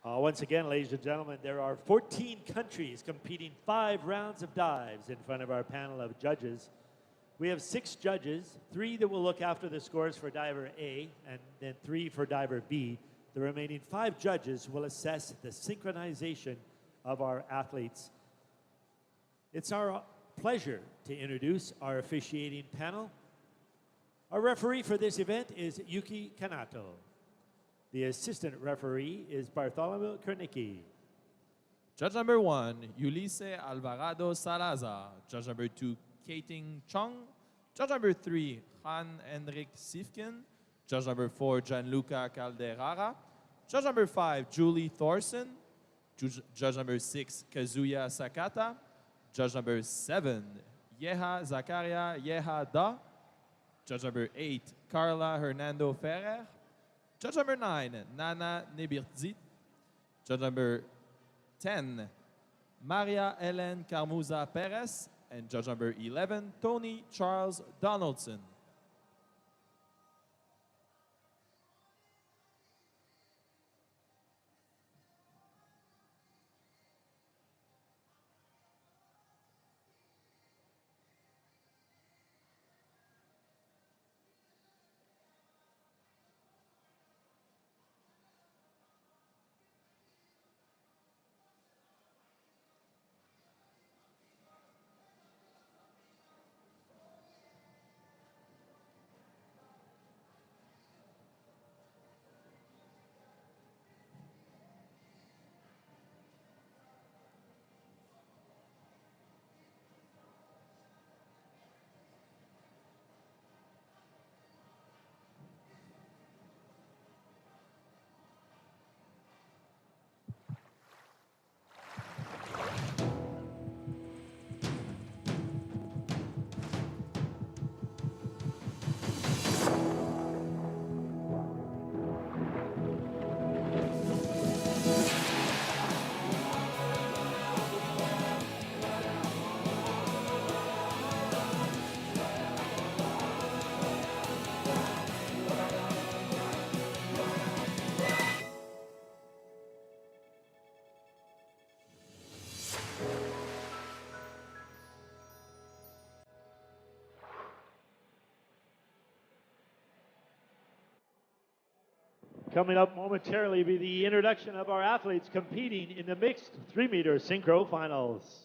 Once again, ladies and gentlemen, there are 14 countries competing 5 rounds of dives in front of our panel of judges. We have 6 judges, 3 that will look after the scores for diver A, and then 3 for diver B. The remaining 5 judges will assess the synchronization of our athletes. It's our pleasure to introduce our officiating panel. Our referee for this event is Yuki Kanato. The assistant referee is Bartholomew Kernicki. Judge number 1, Ulisse Alvarado Salazar. Judge number 2, Kating Chung. Judge number 3, Han Henrik Sifkin. Judge number 4, Gianluca Calderara. Judge number 5, Julie Thorson. Judge number 6, Kazuya Sakata. Judge number 7, Yeha Zakaria Yeha Da. Judge number 8, Carla Hernando Ferrer. Judge number 9, Nana Nebirzit. Judge number 10, Maria Helen Carmuza Perez. And judge number 11, Tony Charles Donaldson. Coming up momentarily will be the introduction of our athletes competing in the mixed 3-meter synchro finals.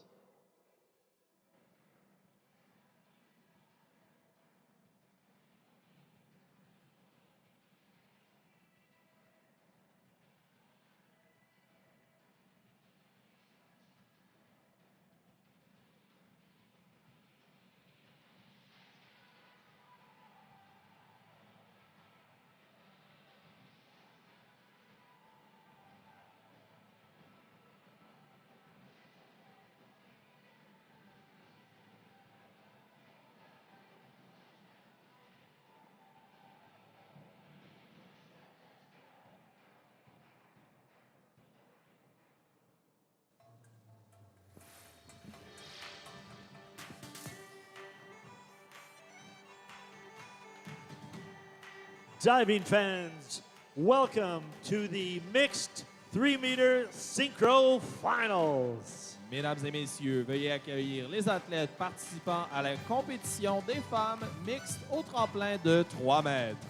Diving fans, welcome to the mixed 3-meter synchro finals. Mesdames et messieurs, veuillez accueillir les athlètes participants à la compétition des femmes mixtes au tremplin de 3 mètres.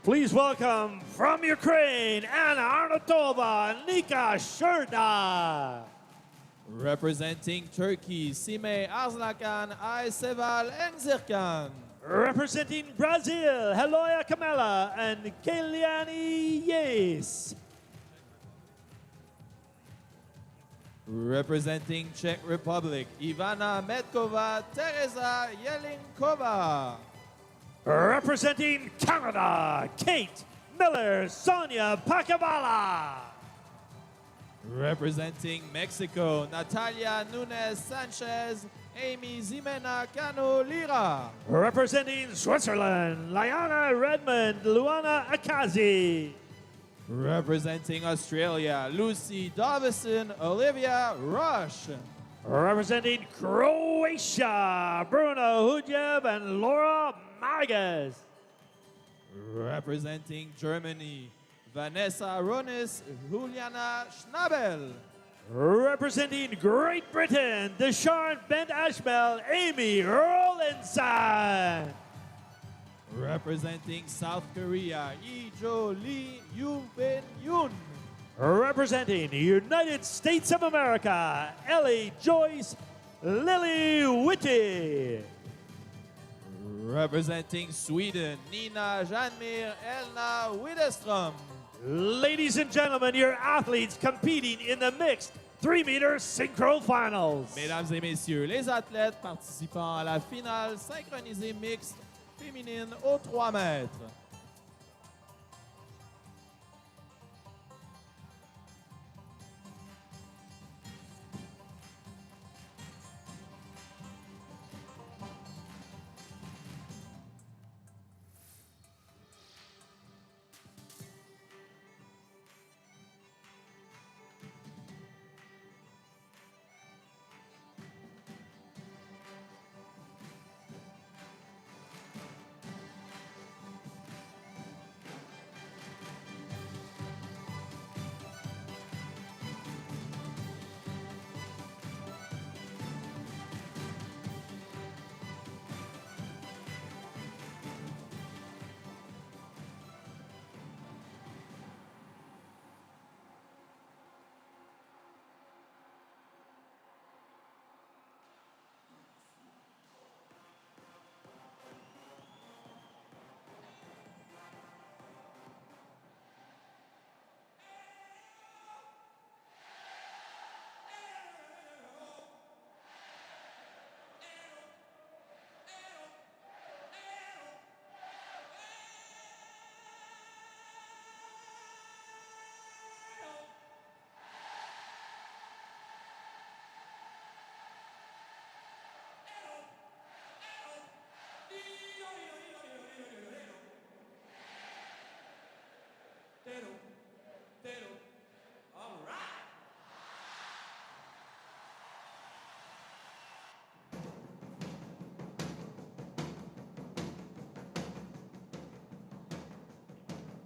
Please welcome from Ukraine, Anna Arnotova, Nika Sherda. Representing Turkey, Sime Arzlakan Ayseval Enzirkan. Representing Brazil, Heloia Camela and Keliani Yes. Representing Czech Republic, Ivana Metkova Teresa Jelinkova. Representing Canada, Kate Miller, Sonia Pacavala. Representing Mexico, Natalia Nunez Sanchez Amy Zimena Cano Lira. Representing Switzerland, Liana Redmond, Luana Akazi. Representing Australia, Lucy Davison, Olivia Rush. Representing Croatia, Bruno Hudjev and Laura Magas. Representing Germany, Vanessa Ronis, Juliana Schnabel. Representing Great Britain, Deshawn Bent Ashbel, Amy Rollinson. Representing South Korea, Ijo Lee Yoon-bin Yoon. Representing United States of America, Ellie Joyce Lily Whitty. Representing Sweden, Nina Janmir Elna Widerström. Ladies and gentlemen, your athletes competing in the mixed 3-meter synchro finals. Mesdames et messieurs, les athlètes participant à la finale synchronisée mixte féminine aux 3 mètres.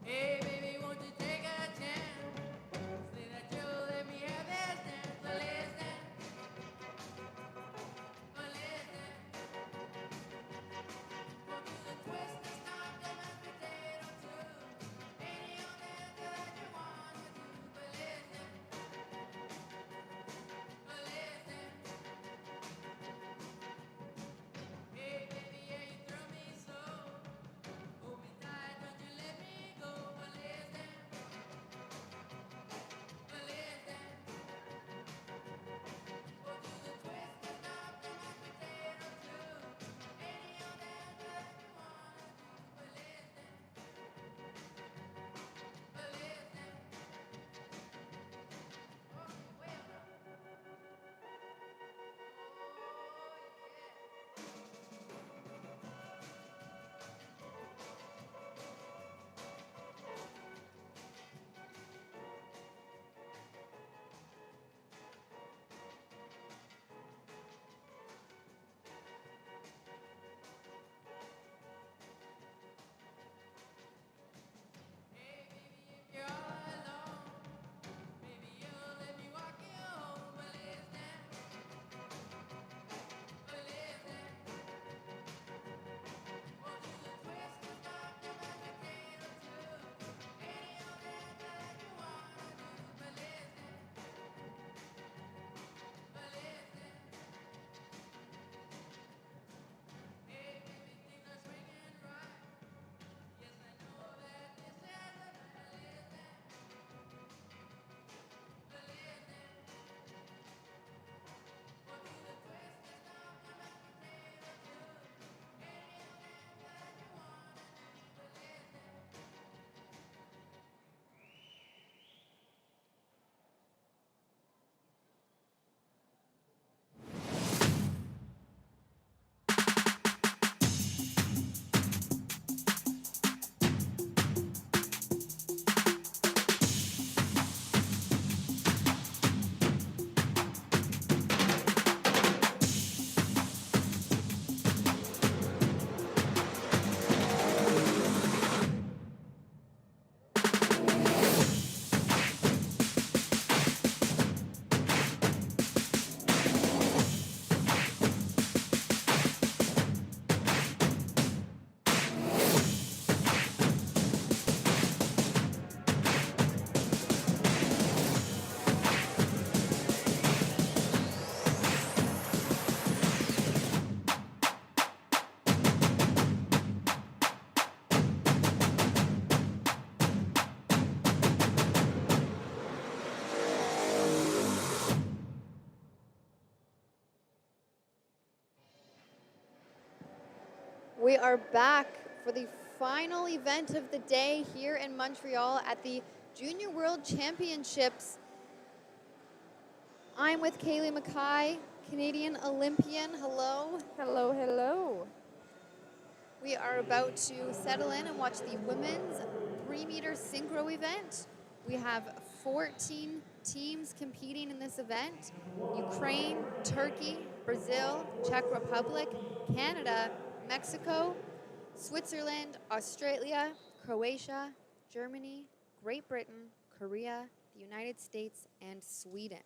Hey, baby, won't you take a chance? Say that you'll let me have this dance. Well, let's dance. Well, let's dance. We'll do the twist and stop the mashed potato too. Any old dance that I We are back for the final event of the day here in Montreal at the Junior World Championships. I'm with Kaylee Mackay, Canadian Olympian. Hello. Hello, hello. We are about to settle in and watch the women's 3-meter synchro event. We have 14 teams competing in this event: Ukraine, Turkey, Brazil, Czech Republic, Canada, Mexico, Switzerland, Australia, Croatia, Germany, Great Britain, Korea, the United States, and Sweden.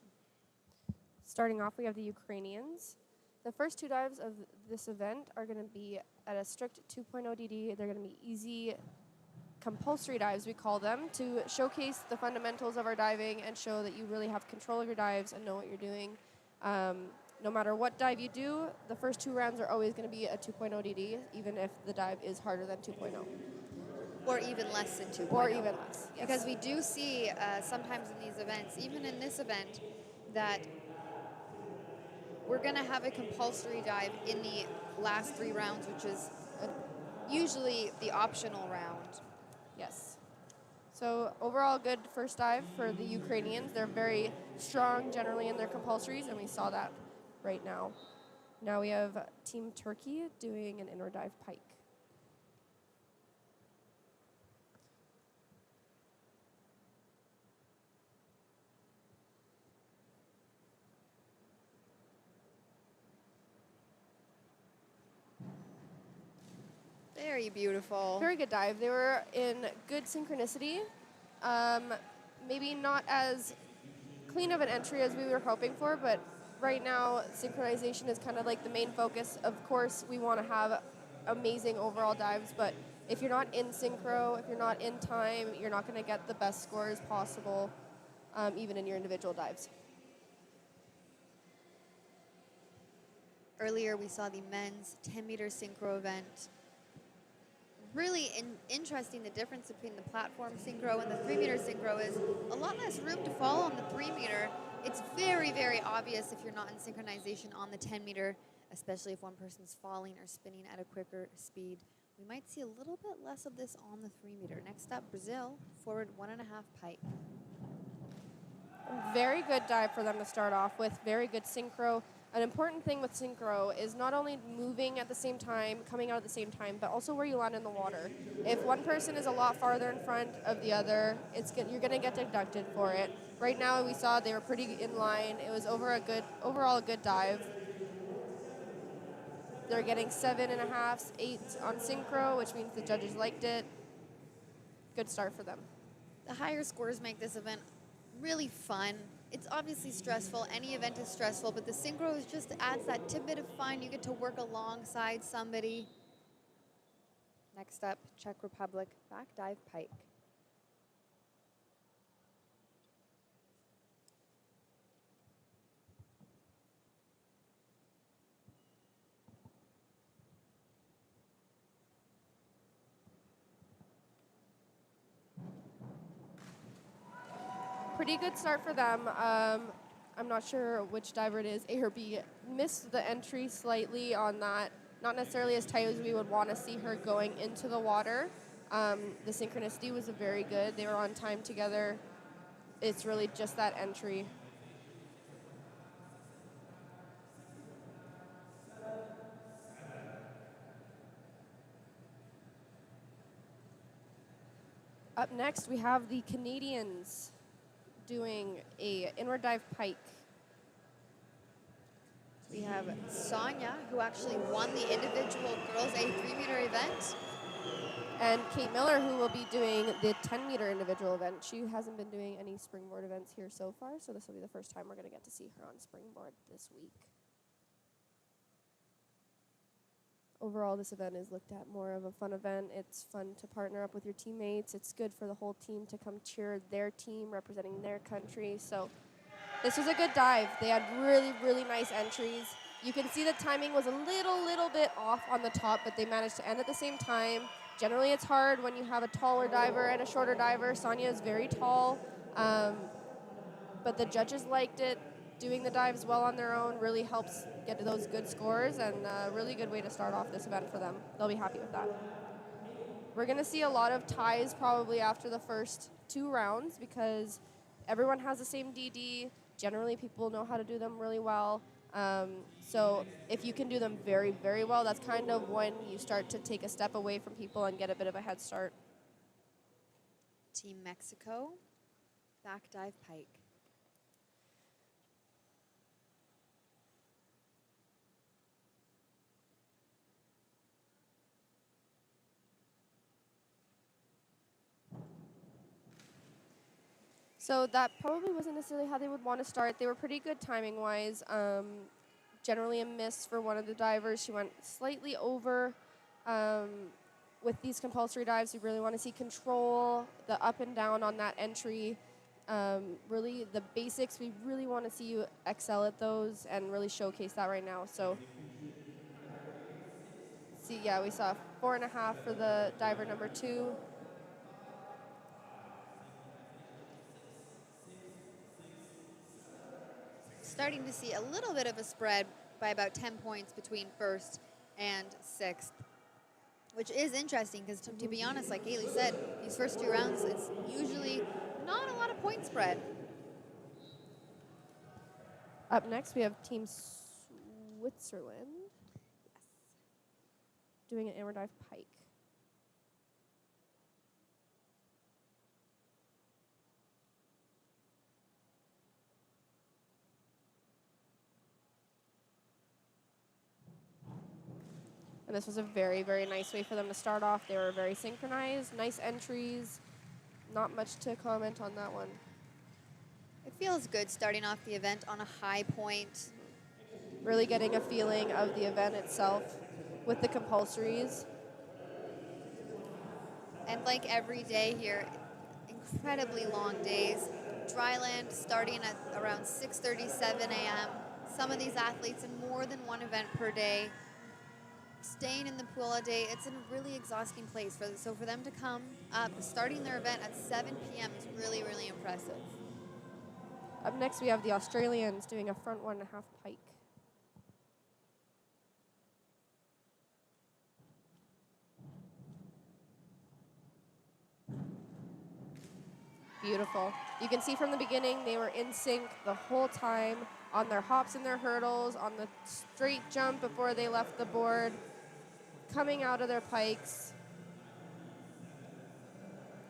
Starting off, we have the Ukrainians. The first 2 dives of this event are going to be at a strict 2.0 DD. They're going to be easy compulsory dives, we call them, to showcase the fundamentals of our diving and show that you really have control of your dives and know what you're doing. No matter what dive you do, the first 2 rounds are always going to be a 2.0 DD, even if the dive is harder than 2.0. Or even less than 2.0. Or even less, yes. Because we do see sometimes in these events, even in this event, that we're going to have a compulsory dive in the last 3 rounds, which is usually the optional round. Yes. So overall, good first dive for the Ukrainians. They're very strong generally in their compulsories, and we saw that right now. Now we have Team Turkey doing an inward dive pike. Very beautiful. Very good dive. They were in good synchronicity. Maybe not as clean of an entry as we were hoping for, but right now synchronization is kind of like the main focus. Of course, we want to have amazing overall dives, but if you're not in synchro, if you're not in time, you're not going to get the best scores possible, even in your individual dives. Earlier, we saw the men's 10-meter synchro event. Really interesting, the difference between the platform synchro and the 3-meter synchro is a lot less room to fall on the 3-meter. It's very, very obvious if you're not in synchronization on the 10-meter, especially if one person's falling or spinning at a quicker speed. We might see a little bit less of this on the 3-meter. Next up, Brazil, forward 1.5 pike. Very good dive for them to start off with, very good synchro. An important thing with synchro is not only moving at the same time, coming out at the same time, but also where you land in the water. If one person is a lot farther in front of the other, you're going to get deducted for it. Right now, we saw they were pretty in line. It was overall a good dive. They're getting 7.5, 8 on synchro, which means the judges liked it. Good start for them. The higher scores make this event really fun. It's obviously stressful. Any event is stressful, but the synchro just adds that tidbit of fun. You get to work alongside somebody. Next up, Czech Republic, back dive pike. Pretty good start for them. I'm not sure which diver it is, A or B. Missed the entry slightly on that. Not necessarily as tight as we would want to see her going into the water. The synchronicity was very good. They were on time together. It's really just that entry. Up next, we have the Canadians doing a inward dive pike. We have Sonia, who actually won the individual girls A 3-meter event. And Kate Miller, who will be doing the 10-meter individual event. She hasn't been doing any springboard events here so far, so this will be the first time we're going to get to see her on springboard this week. Overall, this event is looked at more of a fun event. It's fun to partner up with your teammates. It's good for the whole team to come cheer their team representing their country. So this was a good dive. They had really, really nice entries. You can see the timing was a little bit off on the top, but they managed to end at the same time. Generally, it's hard when you have a taller diver and a shorter diver. Sonia is very tall, but the judges liked it. doing the dives well on their own really helps get to those good scores, and a really good way to start off this event for them. They'll be happy with that. We're going to see a lot of ties probably after the first 2 rounds because everyone has the same DD. Generally, people know how to do them really well. So if you can do them very, very well, that's kind of when you start to take a step away from people and get a bit of a head start. Team Mexico, back dive pike. So that probably wasn't necessarily how they would want to start. They were pretty good timing-wise. Generally a miss for one of the divers. She went slightly over. With these compulsory dives, you really want to see control, the up and down on that entry. Really, the basics, we really want to see you excel at those and really showcase that right now. So, see, yeah, we saw 4.5 for the diver number 2. Starting to see a little bit of a spread by about 10 points between first and sixth, which is interesting because to be honest, like Haley said, these first 2 rounds, it's usually not a lot of point spread. Up next, we have Team Switzerland. Yes. Doing an inward dive pike. And this was a very, very nice way for them to start off. They were very synchronized, nice entries. Not much to comment on that one. It feels good starting off the event on a high point. Really getting a feeling of the event itself with the compulsories. And like every day here, incredibly long days. Dryland starting at around 6:37 a.m. Some of these athletes in more than one event per day. Staying in the pool a day, it's a really exhausting place. So for them to come up, starting their event at 7 p.m. is really, really impressive. Up next, we have the Australians doing a front 1.5 pike. Beautiful. You can see from the beginning, they were in sync the whole time on their hops and their hurdles, on the straight jump before they left the board, coming out of their pikes.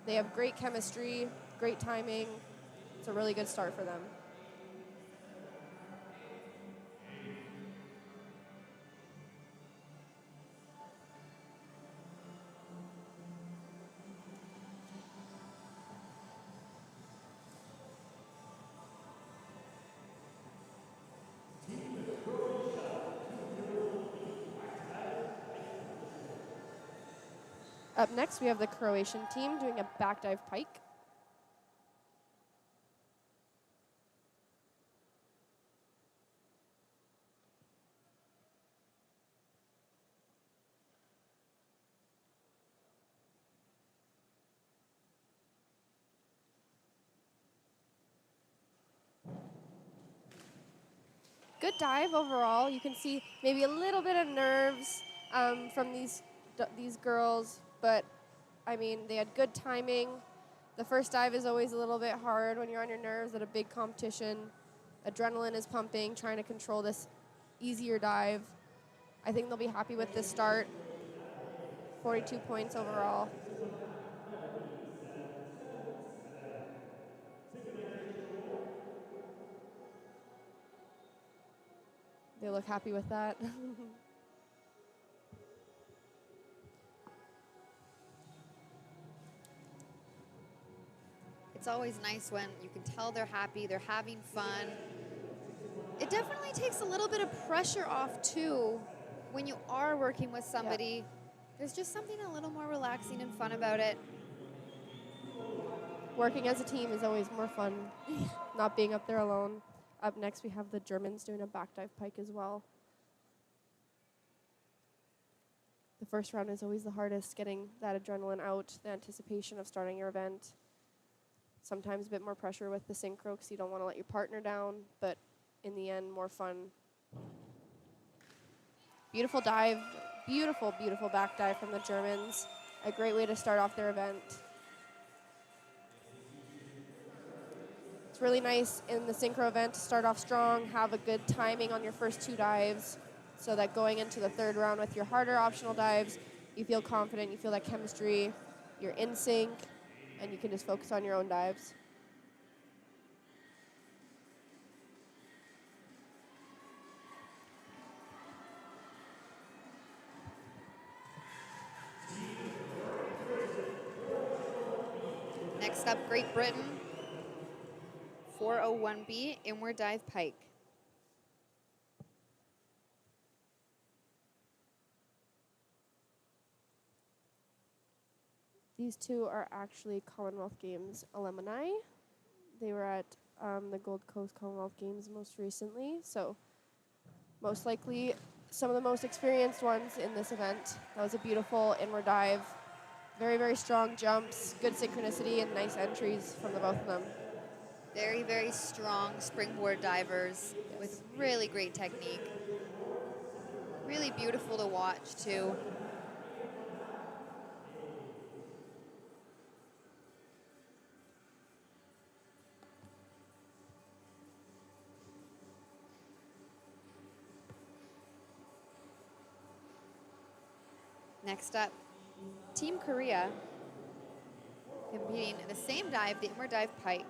They have great chemistry, great timing. It's a really good start for them. Up next, we have the Croatian team doing a back dive pike. Good dive overall. You can see maybe a little bit of nerves from these girls, but I mean, they had good timing. The first dive is always a little bit hard when you're on your nerves at a big competition. Adrenaline is pumping, trying to control this easier dive. I think they'll be happy with this start. 42 points overall. They look happy with that. It's always nice when you can tell they're happy, they're having fun. It definitely takes a little bit of pressure off too when you are working with somebody. There's just something a little more relaxing and fun about it. Working as a team is always more fun, not being up there alone. Up next, we have the Germans doing a back dive pike as well. The first round is always the hardest, getting that adrenaline out, the anticipation of starting your event. Sometimes a bit more pressure with the synchro because you don't want to let your partner down, but in the end, more fun. Beautiful dive, beautiful, beautiful back dive from the Germans. A great way to start off their event. It's really nice in the synchro event to start off strong, have a good timing on your first 2 dives, so that going into the 3rd round with your harder optional dives, you feel confident, you feel that chemistry, you're in sync, and you can just focus on your own dives. Next up, Great Britain, 401B, inward dive pike. These two are actually Commonwealth Games alumni. They were at the Gold Coast Commonwealth Games most recently, so most likely some of the most experienced ones in this event. That was a beautiful inward dive. Very, very strong jumps, good synchronicity, and nice entries from the both of them. Very, very strong springboard divers with really great technique. Really beautiful to watch, too. Next up, Team Korea, competing in the same dive, the inward dive pike.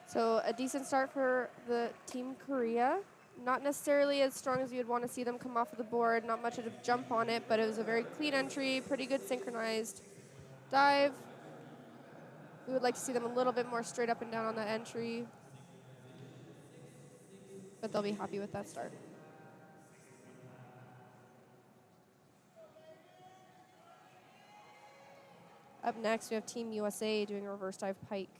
So a decent start for the Team Korea. Not necessarily as strong as you'd want to see them come off of the board, not much of a jump on it, but it was a very clean entry, pretty good synchronized dive. We would like to see them a little bit more straight up and down on that entry, but they'll be happy with that start. Up next, we have Team USA doing a reverse dive pike.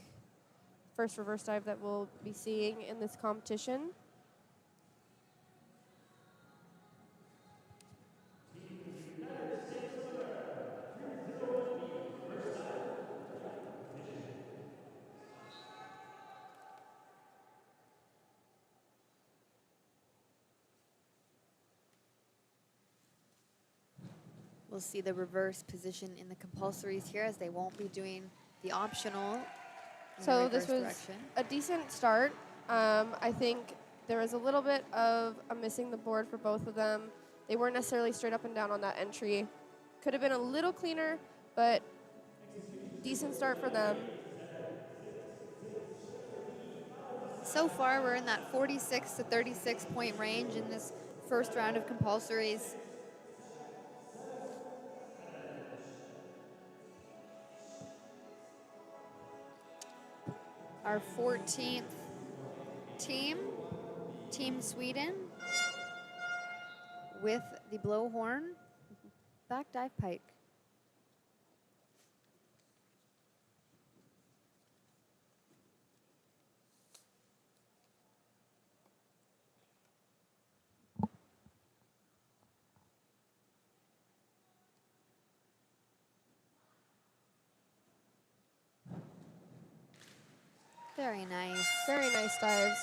First reverse dive that we'll be seeing in this competition. We'll see the reverse position in the compulsories here, as they won't be doing the optional in the So this reverse was direction. a decent start. I think there was a little bit of a missing the board for both of them. They weren't necessarily straight up and down on that entry. Could have been a little cleaner, but decent start for them. So far, we're in that 46 to 36 point range in this first round of compulsories. Our 14th team, Team Sweden, with the blowhorn back dive pike. Very nice. Very nice dives.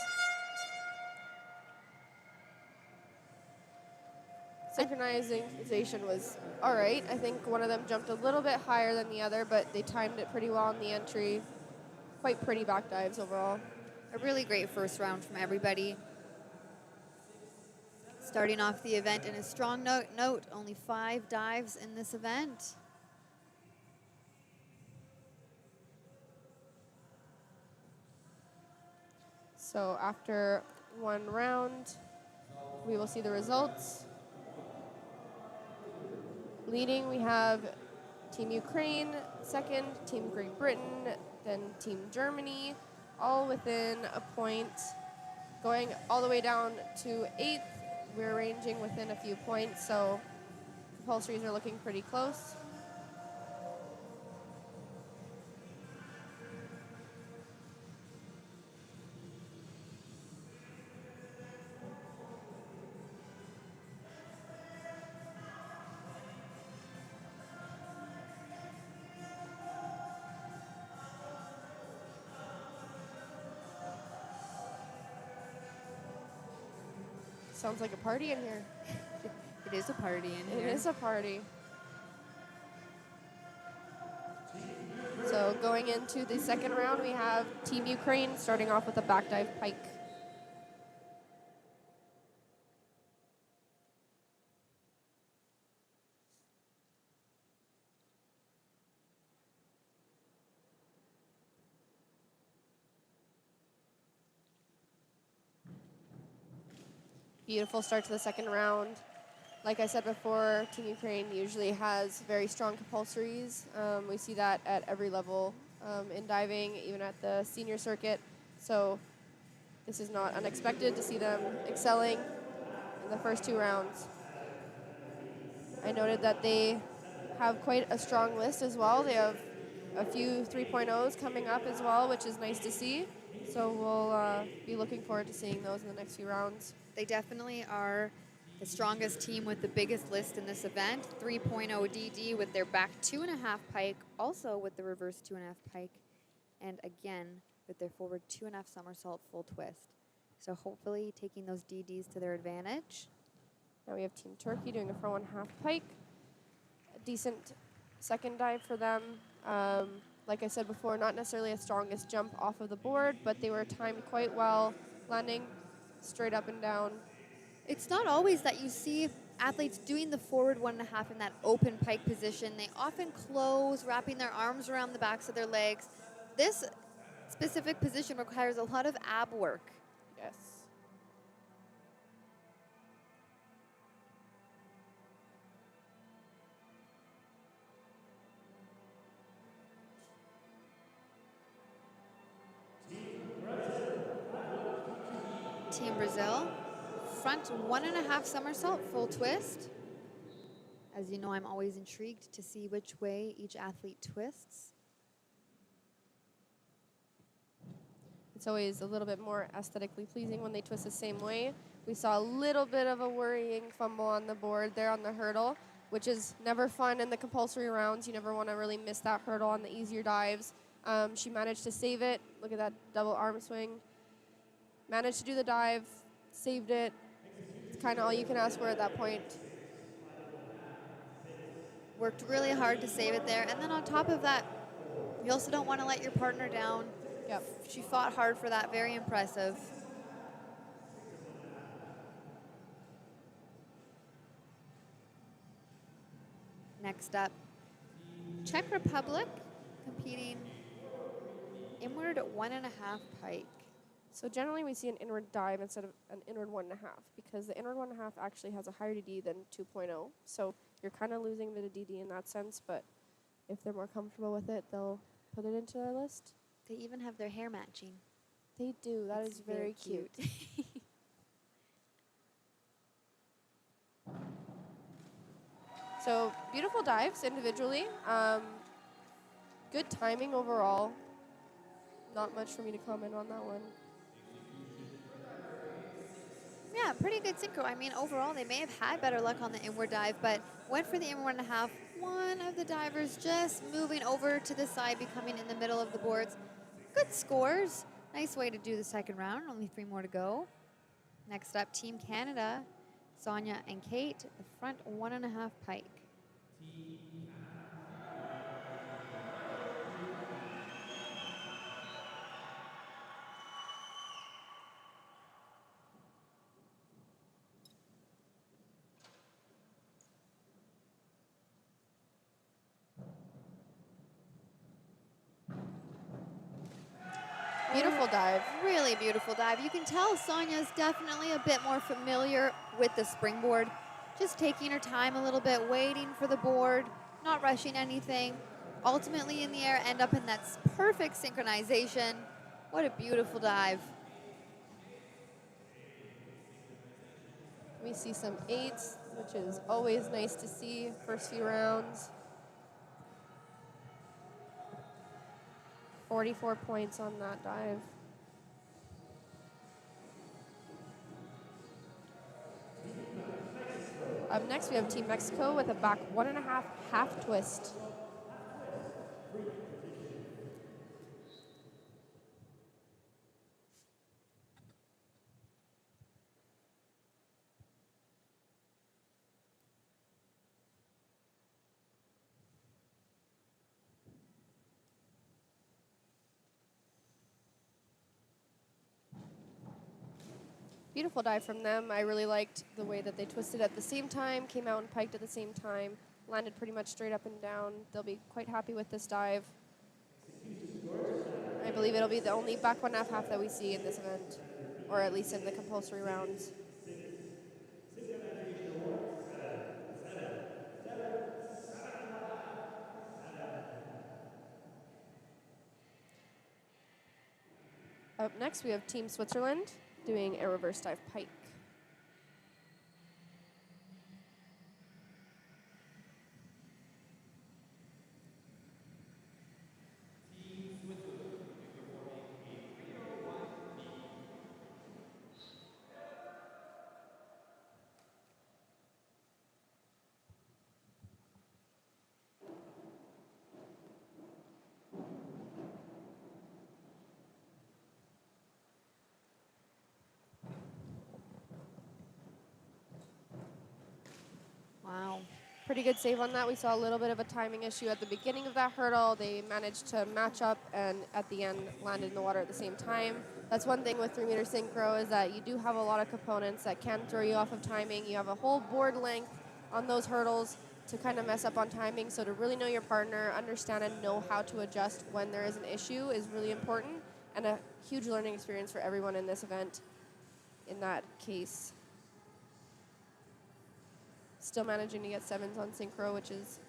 Synchronization was all right. I think one of them jumped a little bit higher than the other, but they timed it pretty well on the entry. Quite pretty back dives overall. A really great first round from everybody. Starting off the event in a strong note, only 5 dives in this event. So after one round, we will see the results. Leading, we have Team Ukraine, second, Team Great Britain, then Team Germany, all within a point. Going all the way down to 8th, we're ranging within a few points, so compulsories are looking pretty close. Sounds like a party in here. It is a party in It here. is a party. So going into the second round, we have Team Ukraine starting off with a back dive pike. Beautiful start to the second round. Like I said before, Team Ukraine usually has very strong compulsories. We see that at every level in diving, even at the senior circuit. So this is not unexpected to see them excelling in the first 2 rounds. I noted that they have quite a strong list as well. They have a few 3.0s coming up as well, which is nice to see. So we'll be looking forward to seeing those in the next few rounds. They definitely are the strongest team with the biggest list in this event. 3.0 DD with their back 2.5 pike, also with the reverse 2.5 pike, and again with their forward 2.5 somersault full twist. So hopefully taking those DDs to their advantage. Now we have Team Turkey doing a front 1/2 pike. A decent second dive for them. Like I said before, not necessarily a strongest jump off of the board, but they were timed quite well, landing straight up and down. It's not always that you see athletes doing the forward 1.5 in that open pike position. They often close, wrapping their arms around the backs of their legs. This specific position requires a lot of ab work. Yes. Team Brazil, front 1.5 somersault full twist. As you know, I'm always intrigued to see which way each athlete twists. It's always a little bit more aesthetically pleasing when they twist the same way. We saw a little bit of a worrying fumble on the board there on the hurdle, which is never fun in the compulsory rounds. You never want to really miss that hurdle on the easier dives. She managed to save it. Look at that double arm swing. Managed to do the dive, saved it. It's kind of all you can ask for at that point. Worked really hard to save it there. And then on top of that, you also don't want to let your partner down. Yep. She fought hard for that. Very impressive. Next up, Czech Republic competing inward 1.5 pike. So generally we see an inward dive instead of an inward 1.5 because the inward 1.5 actually has a higher DD than 2.0. So you're kind of losing a bit of DD in that sense, but if they're more comfortable with it, they'll put it into their list. They even have their hair matching. They do. That It's is very cute. So beautiful dives individually. Good timing overall. Not much for me to comment on that one. Yeah, pretty good synchro. I mean, overall, they may have had better luck on the inward dive, but went for the inward 1.5. One of the divers just moving over to the side, becoming in the middle of the boards. Good scores. Nice way to do the second round. Only 3 more to go. Next up, Team Canada, Sonia and Kate, the front 1.5 pike. Beautiful dive. Really beautiful dive. You can tell Sonia's definitely a bit more familiar with the springboard. Just taking her time a little bit, waiting for the board, not rushing anything. Ultimately in the air, end up in that perfect synchronization. What a beautiful dive. We see some 8s, which is always nice to see first few rounds. 44 points on that dive. Up next, we have Team Mexico with a back 1.5 half twist. Beautiful dive from them. I really liked the way that they twisted at the same time, came out and piked at the same time, landed pretty much straight up and down. They'll be quite happy with this dive. I believe it'll be the only back 1.5 half that we see in this event, or at least in the compulsory rounds. Up next, we have Team Switzerland doing a reverse dive pike. Wow. Pretty good save on that. We saw a little bit of a timing issue at the beginning of that hurdle. They managed to match up and at the end landed in the water at the same time. That's one thing with 3-meter synchro is that you do have a lot of components that can throw you off of timing. You have a whole board length on those hurdles to kind of mess up on timing. So to really know your partner, understand and know how to adjust when there is an issue is really important and a huge learning experience for everyone in this event in that case. Still managing to get 7s on synchro, which is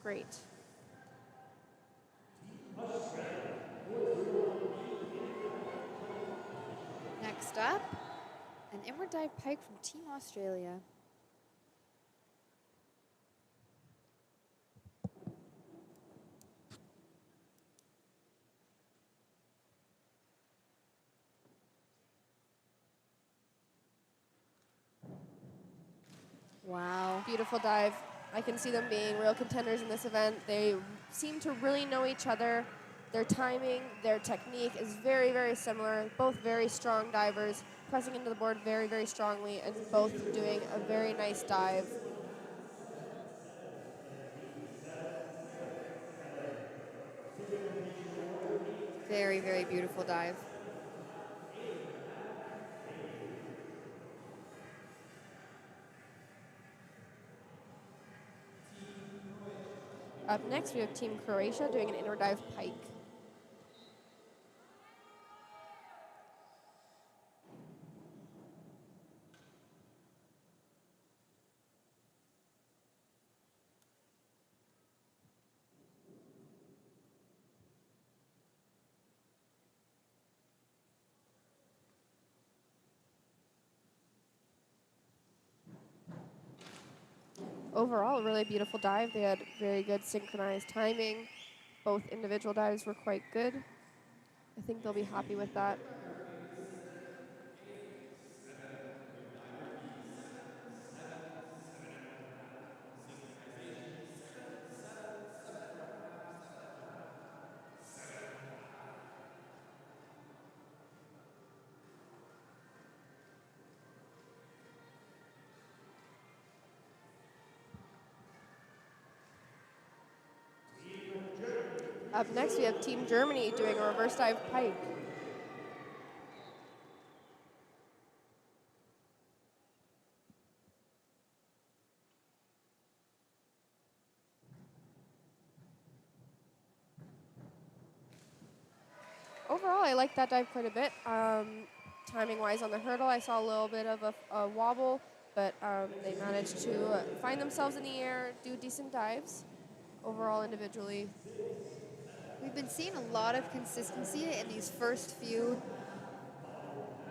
great. Next up, an inward dive pike from Team Australia. Wow. Beautiful dive. I can see them being real contenders in this event. They seem to really know each other. Their timing, their technique is very, very similar. Both very strong divers, pressing into the board very, very strongly, and both doing a very nice dive. Very, very beautiful dive. Up next, we have Team Croatia doing an inward dive pike. Overall, a really beautiful dive. They had very good synchronized timing. Both individual dives were quite good. I think they'll be happy with that. Up next, we have Team Germany doing a reverse dive pike. Overall, I like that dive quite a bit. Timing-wise on the hurdle, I saw a little bit of a wobble, but they managed to find themselves in the air, do decent dives. Overall, individually, We've been seeing a lot of consistency in these first few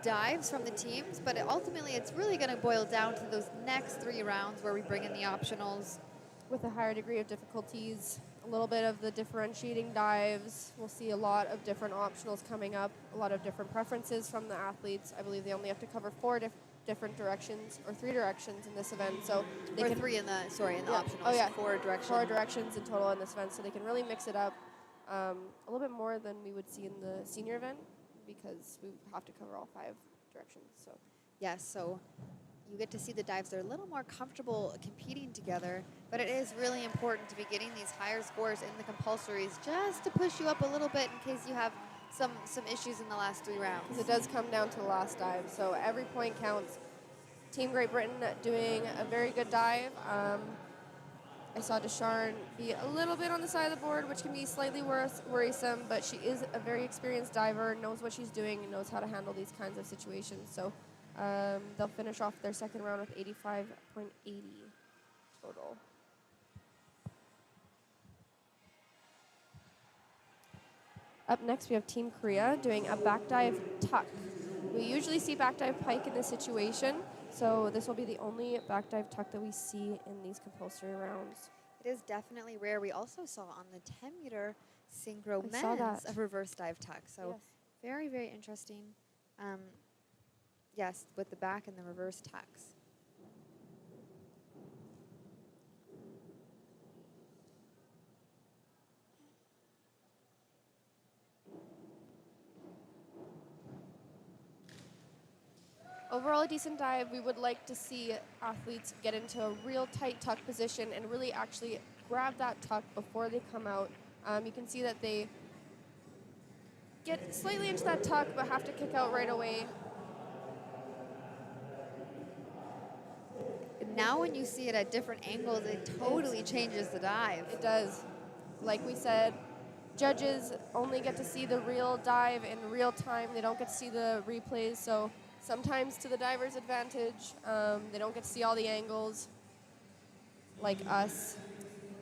dives from the teams, but ultimately it's really going to boil down to those next 3 rounds where we bring in the optionals. With a higher degree of difficulties, a little bit of the differentiating dives. We'll see a lot of different optionals coming up, a lot of different preferences from the athletes. I believe they only have to cover 4 different directions or 3 directions in this event. So they Or can 3 in the, sorry, in the Yeah. optionals. Oh, yeah. 4 directions. 4 directions in total in this event, so they can really mix it up a little bit more than we would see in the senior event because we have to cover all 5 directions. So Yes, so you get to see the dives. They're a little more comfortable competing together, but it is really important to be getting these higher scores in the compulsories just to push you up a little bit in case you have some issues in the last 3 rounds. because it does come down to the last dive, so every point counts. Team Great Britain doing a very good dive. I saw Desharn be a little bit on the side of the board, which can be slightly worrisome, but she is a very experienced diver, knows what she's doing, and knows how to handle these kinds of situations. So they'll finish off their second round with 85.80 total. Up next, we have Team Korea doing a back dive tuck. We usually see back dive pike in this situation, so this will be the only back dive tuck that we see in these compulsory rounds. It is definitely rare. We also saw on the 10-meter synchro I saw men's that. a reverse dive tuck. So Yes. very, very interesting. Yes, with the back and the reverse tucks. Overall, a decent dive. We would like to see athletes get into a real tight tuck position and really actually grab that tuck before they come out. You can see that they get slightly into that tuck but have to kick out right away. Now when you see it at different angles, it totally changes the dive. It does. Like we said, judges only get to see the real dive in real time. They don't get to see the replays, so sometimes to the diver's advantage, they don't get to see all the angles like us.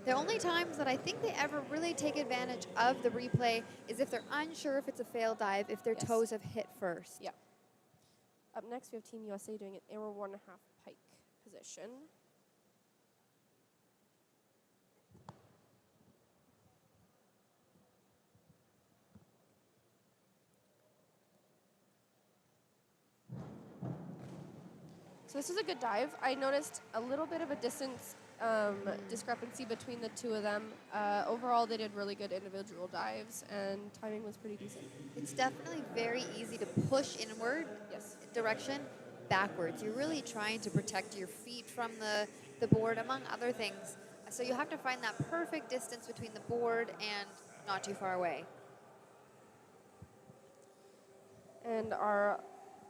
The only times that I think they ever really take advantage of the replay is if they're unsure if it's a failed dive, if their Yes. toes have hit first. Yeah. Up next, we have Team USA doing an arrow 1.5 pike position. So this is a good dive. I noticed a little bit of a distance discrepancy between the two of them. Overall, they did really good individual dives, and timing was pretty decent. It's definitely very easy to push inward Yes. direction backwards. You're really trying to protect your feet from the board, among other things. So you have to find that perfect distance between the board and not too far away. And our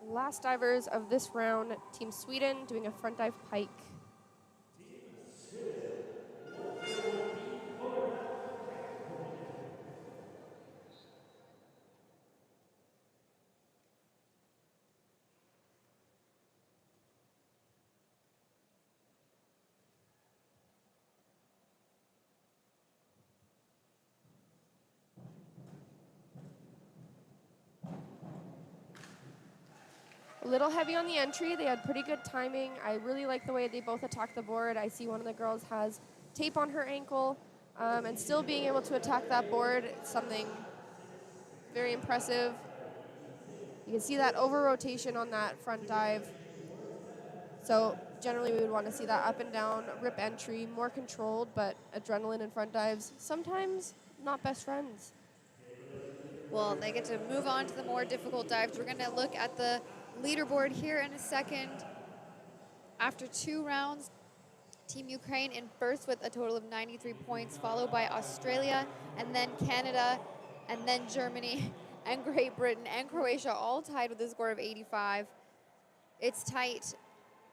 last divers of this round, Team Sweden doing a front dive pike. A little heavy on the entry. They had pretty good timing. I really like the way they both attack the board. I see one of the girls has tape on her ankle, and still being able to attack that board, it's something very impressive. You can see that over rotation on that front dive. So generally we would want to see that up and down, rip entry, more controlled, but adrenaline in front dives, sometimes not best friends. Well, they get to move on to the more difficult dives. We're going to look at the leaderboard here in a second. After 2 rounds, Team Ukraine in first with a total of 93 points, followed by Australia, and then Canada, and then Germany, and Great Britain, and Croatia, all tied with a score of 85. It's tight,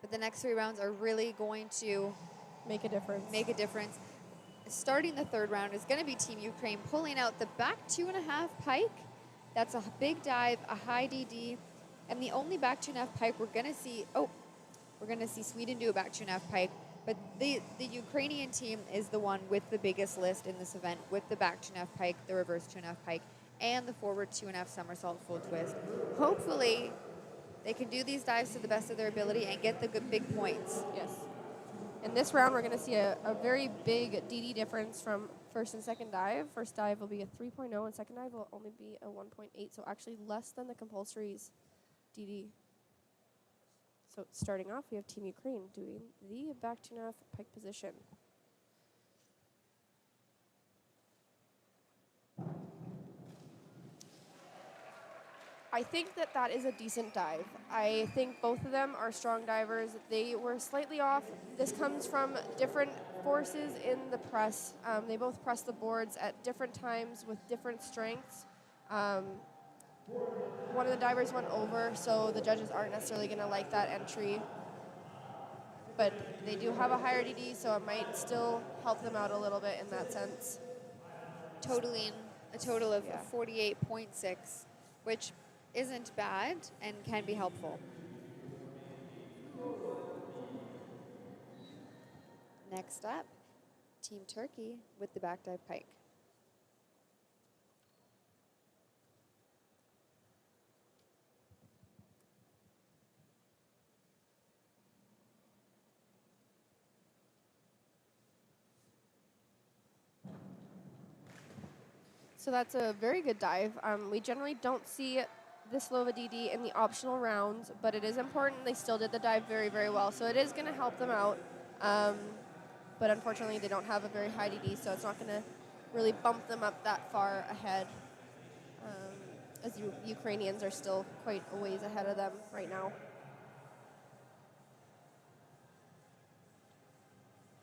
but the next 3 rounds are really going to Make a difference. make a difference. Starting the 3rd round is going to be Team Ukraine pulling out the back 2.5 pike. That's a big dive, a high DD, and the only back 2.5 pike we're going to see. We're going to see Sweden do a back 2.5 pike, but the Ukrainian team is the one with the biggest list in this event, with the back 2.5 pike, the reverse 2.5 pike, and the forward 2.5 somersault full twist. Hopefully, They can do these dives to the best of their ability and get the good big points. Yes. In this round, we're going to see a very big DD difference from first and second dive. First dive will be a 3.0, and second dive will only be a 1.8, so actually less than the compulsory's DD. So starting off, we have Team Ukraine doing the back to nav pike position. I think that is a decent dive. I think both of them are strong divers. They were slightly off. This comes from different forces in the press. They both press the boards at different times with different strengths. One of the divers went over, so the judges aren't necessarily going to like that entry. But they do have a higher DD, so it might still help them out a little bit in that sense. Totaling a total of Yeah. 48.6, which isn't bad and can be helpful. Next up, Team Turkey with the back dive pike. So that's a very good dive. We generally don't see this low of a DD in the optional rounds, but it is important. They still did the dive very, very well. So it is going to help them out. But unfortunately, they don't have a very high DD, so it's not going to really bump them up that far ahead. As Ukrainians are still quite a ways ahead of them right now.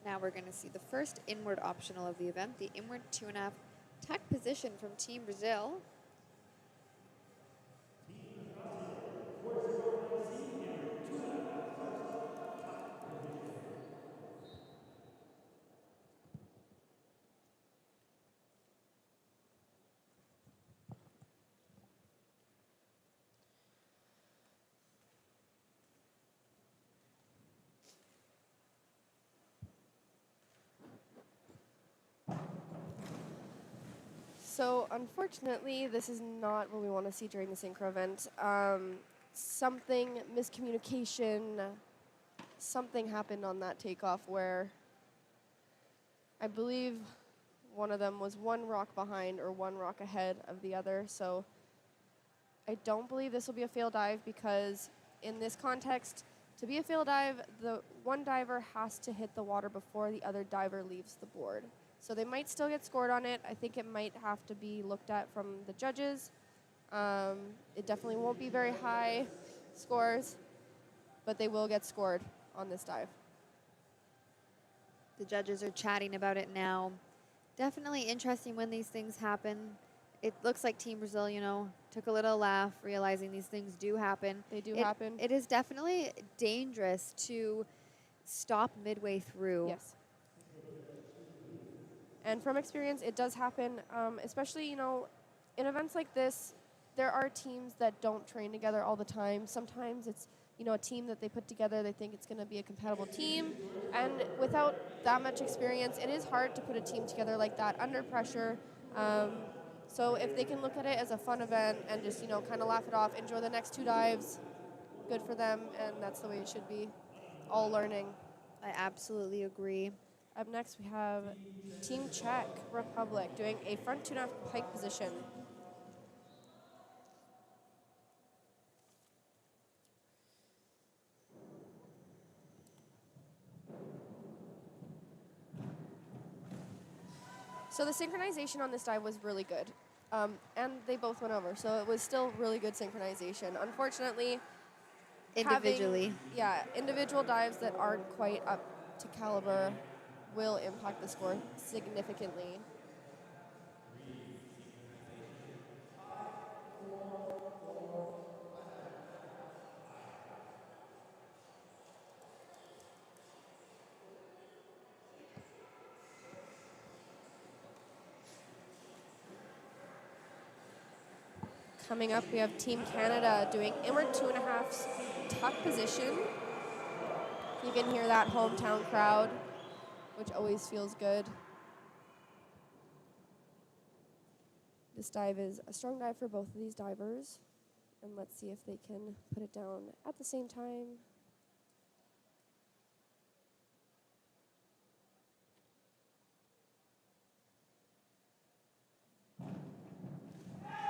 Now we're going to see the first inward optional of the event, the inward 2.5 tuck position from Team Brazil. So unfortunately, this is not what we want to see during the synchro event. Miscommunication, something happened on that takeoff where I believe one of them was one rock behind or one rock ahead of the other. So I don't believe this will be a fail dive because in this context, to be a fail dive, the one diver has to hit the water before the other diver leaves the board. So they might still get scored on it. I think it might have to be looked at from the judges. It definitely won't be very high scores, but they will get scored on this dive. The judges are chatting about it now. Definitely interesting when these things happen. It looks like Team Brazil, took a little laugh, realizing these things do happen. They do happen. It is definitely dangerous to stop midway through. Yes. And from experience, it does happen, especially, in events like this, there are teams that don't train together all the time. Sometimes it's, a team that they put together, they think it's going to be a compatible team. And without that much experience, it is hard to put a team together like that under pressure. So if they can look at it as a fun event and just, kind of laugh it off, enjoy the next two dives, good for them, and that's the way it should be. All learning. I absolutely agree. Up next, we have Team Czech Republic doing a front 2.5 pike position. So the synchronization on this dive was really good. And they both went over, so it was still really good synchronization. Unfortunately, Individually. individual dives that aren't quite up to caliber will impact the score significantly. Coming up, we have Team Canada doing inward 2.5 tuck position. You can hear that hometown crowd, which always feels good. This dive is a strong dive for both of these divers. And let's see if they can put it down at the same time.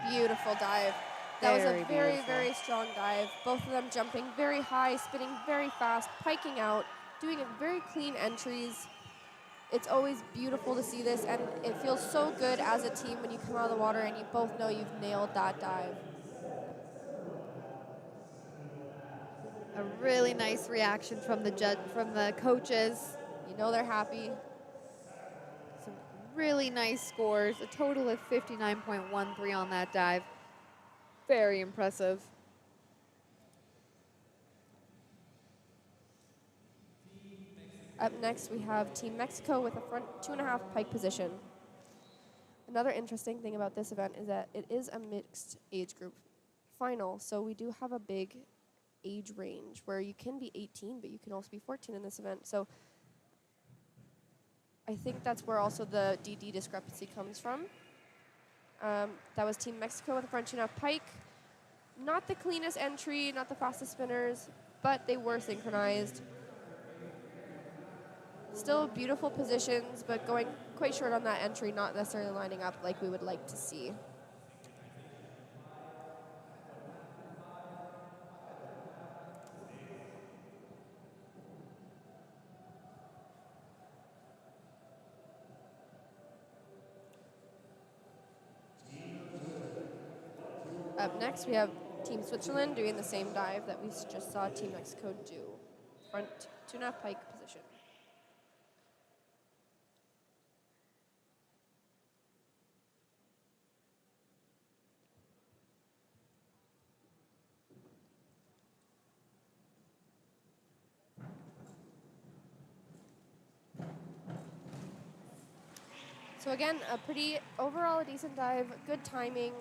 Beautiful dive. That was a very, beautiful. very strong dive. Both of them jumping very high, spinning very fast, piking out, doing a very clean entries. It's always beautiful to see this, and it feels so good as a team when you come out of the water and you both know you've nailed that dive. A really nice reaction from the coaches. You know they're happy. Some really nice scores. A total of 59.13 on that dive. Very impressive. Up next, we have Team Mexico with a front 2.5 pike position. Another interesting thing about this event is that it is a mixed age group final, so we do have a big age range where you can be 18, but you can also be 14 in this event. So I think that's where also the DD discrepancy comes from. That was Team Mexico with a front 2.5 pike. Not the cleanest entry, not the fastest spinners, but they were synchronized. Still beautiful positions, but going quite short on that entry, not necessarily lining up like we would like to see. Up next, we have Team Switzerland doing the same dive that we just saw Team Mexico do. Front 2.5 pike position. So again, a pretty, overall a decent dive, good timing,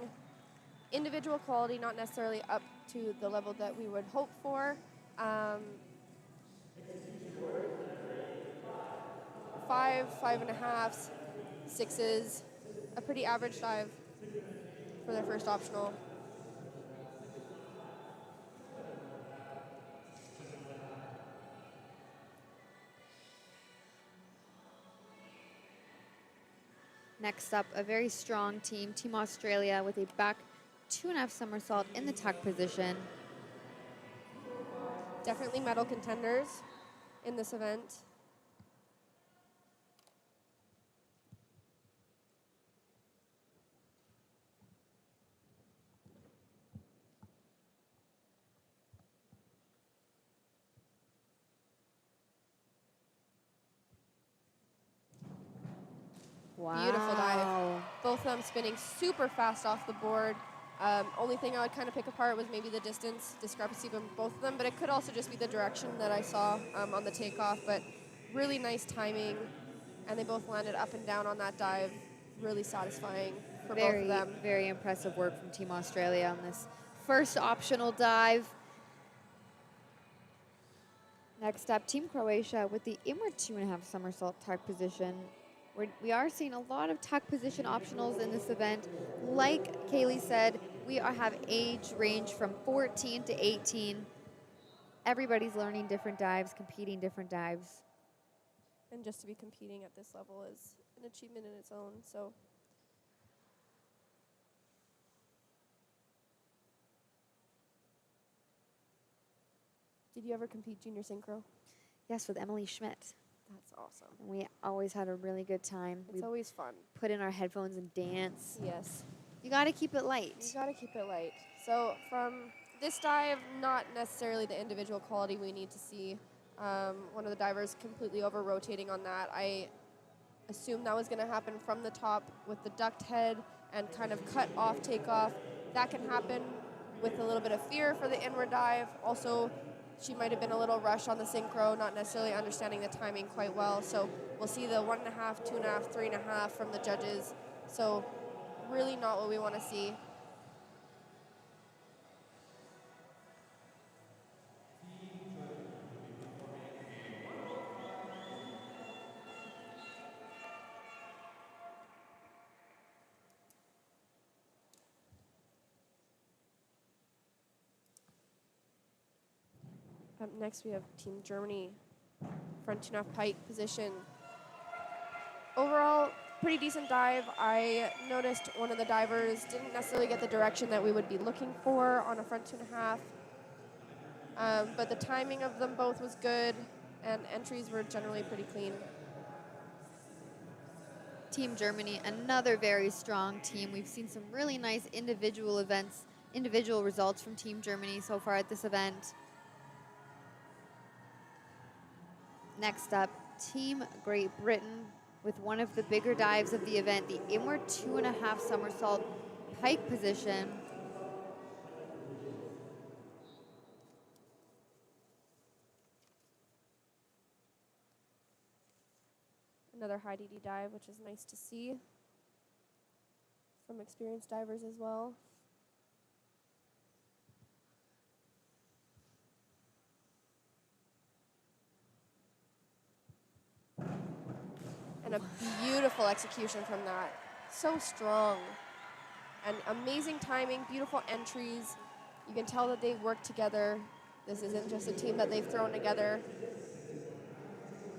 individual quality, not necessarily up to the level that we would hope for. 5.5, 6s, a pretty average dive for their first optional. Next up, a very strong team, Team Australia, with a back 2.5 somersault in the tuck position. Definitely medal contenders in this event. Wow. Beautiful dive. Both of them spinning super fast off the board. Only thing I would kind of pick apart was maybe the distance discrepancy from both of them, but it could also just be the direction that I saw on the takeoff. But really nice timing, and they both landed up and down on that dive. Really satisfying for both of them. Very impressive work from Team Australia on this first optional dive. Next up, Team Croatia with the inward 2.5 somersault tuck position. We are seeing a lot of tuck position optionals in this event. Like Kaylee said, we have age range from 14 to 18. Everybody's learning different dives, competing different dives. And just to be competing at this level is an achievement in its own. So did you ever compete junior synchro? Yes, with Emily Schmidt. That's awesome. And we always had a really good time. It's always fun. Put in our headphones and dance. Yes. You got to keep it light. You gotta keep it light. So from this dive, not necessarily the individual quality we need to see. One of the divers completely over-rotating on that. I assumed that was gonna happen from the top with the ducked head and kind of cut off takeoff. That can happen with a little bit of fear for the inward dive. Also, she might have been a little rushed on the synchro, not necessarily understanding the timing quite well. So we'll see the 1.5, 2.5, 3.5 from the judges. So really not what we want to see. Up next, we have Team Germany, front 2.5 pike position. Overall, pretty decent dive. I noticed one of the divers didn't necessarily get the direction that we would be looking for on a front 2.5. But the timing of them both was good, and entries were generally pretty clean. Team Germany, another very strong team. We've seen some really nice individual results from Team Germany so far at this event. Next up, Team Great Britain with one of the bigger dives of the event, the inward 2.5 somersault pike position. Another high DD dive, which is nice to see from experienced divers as well. And a beautiful execution from that. So strong. And amazing timing, beautiful entries. You can tell that they've worked together. This isn't just a team that they've thrown together.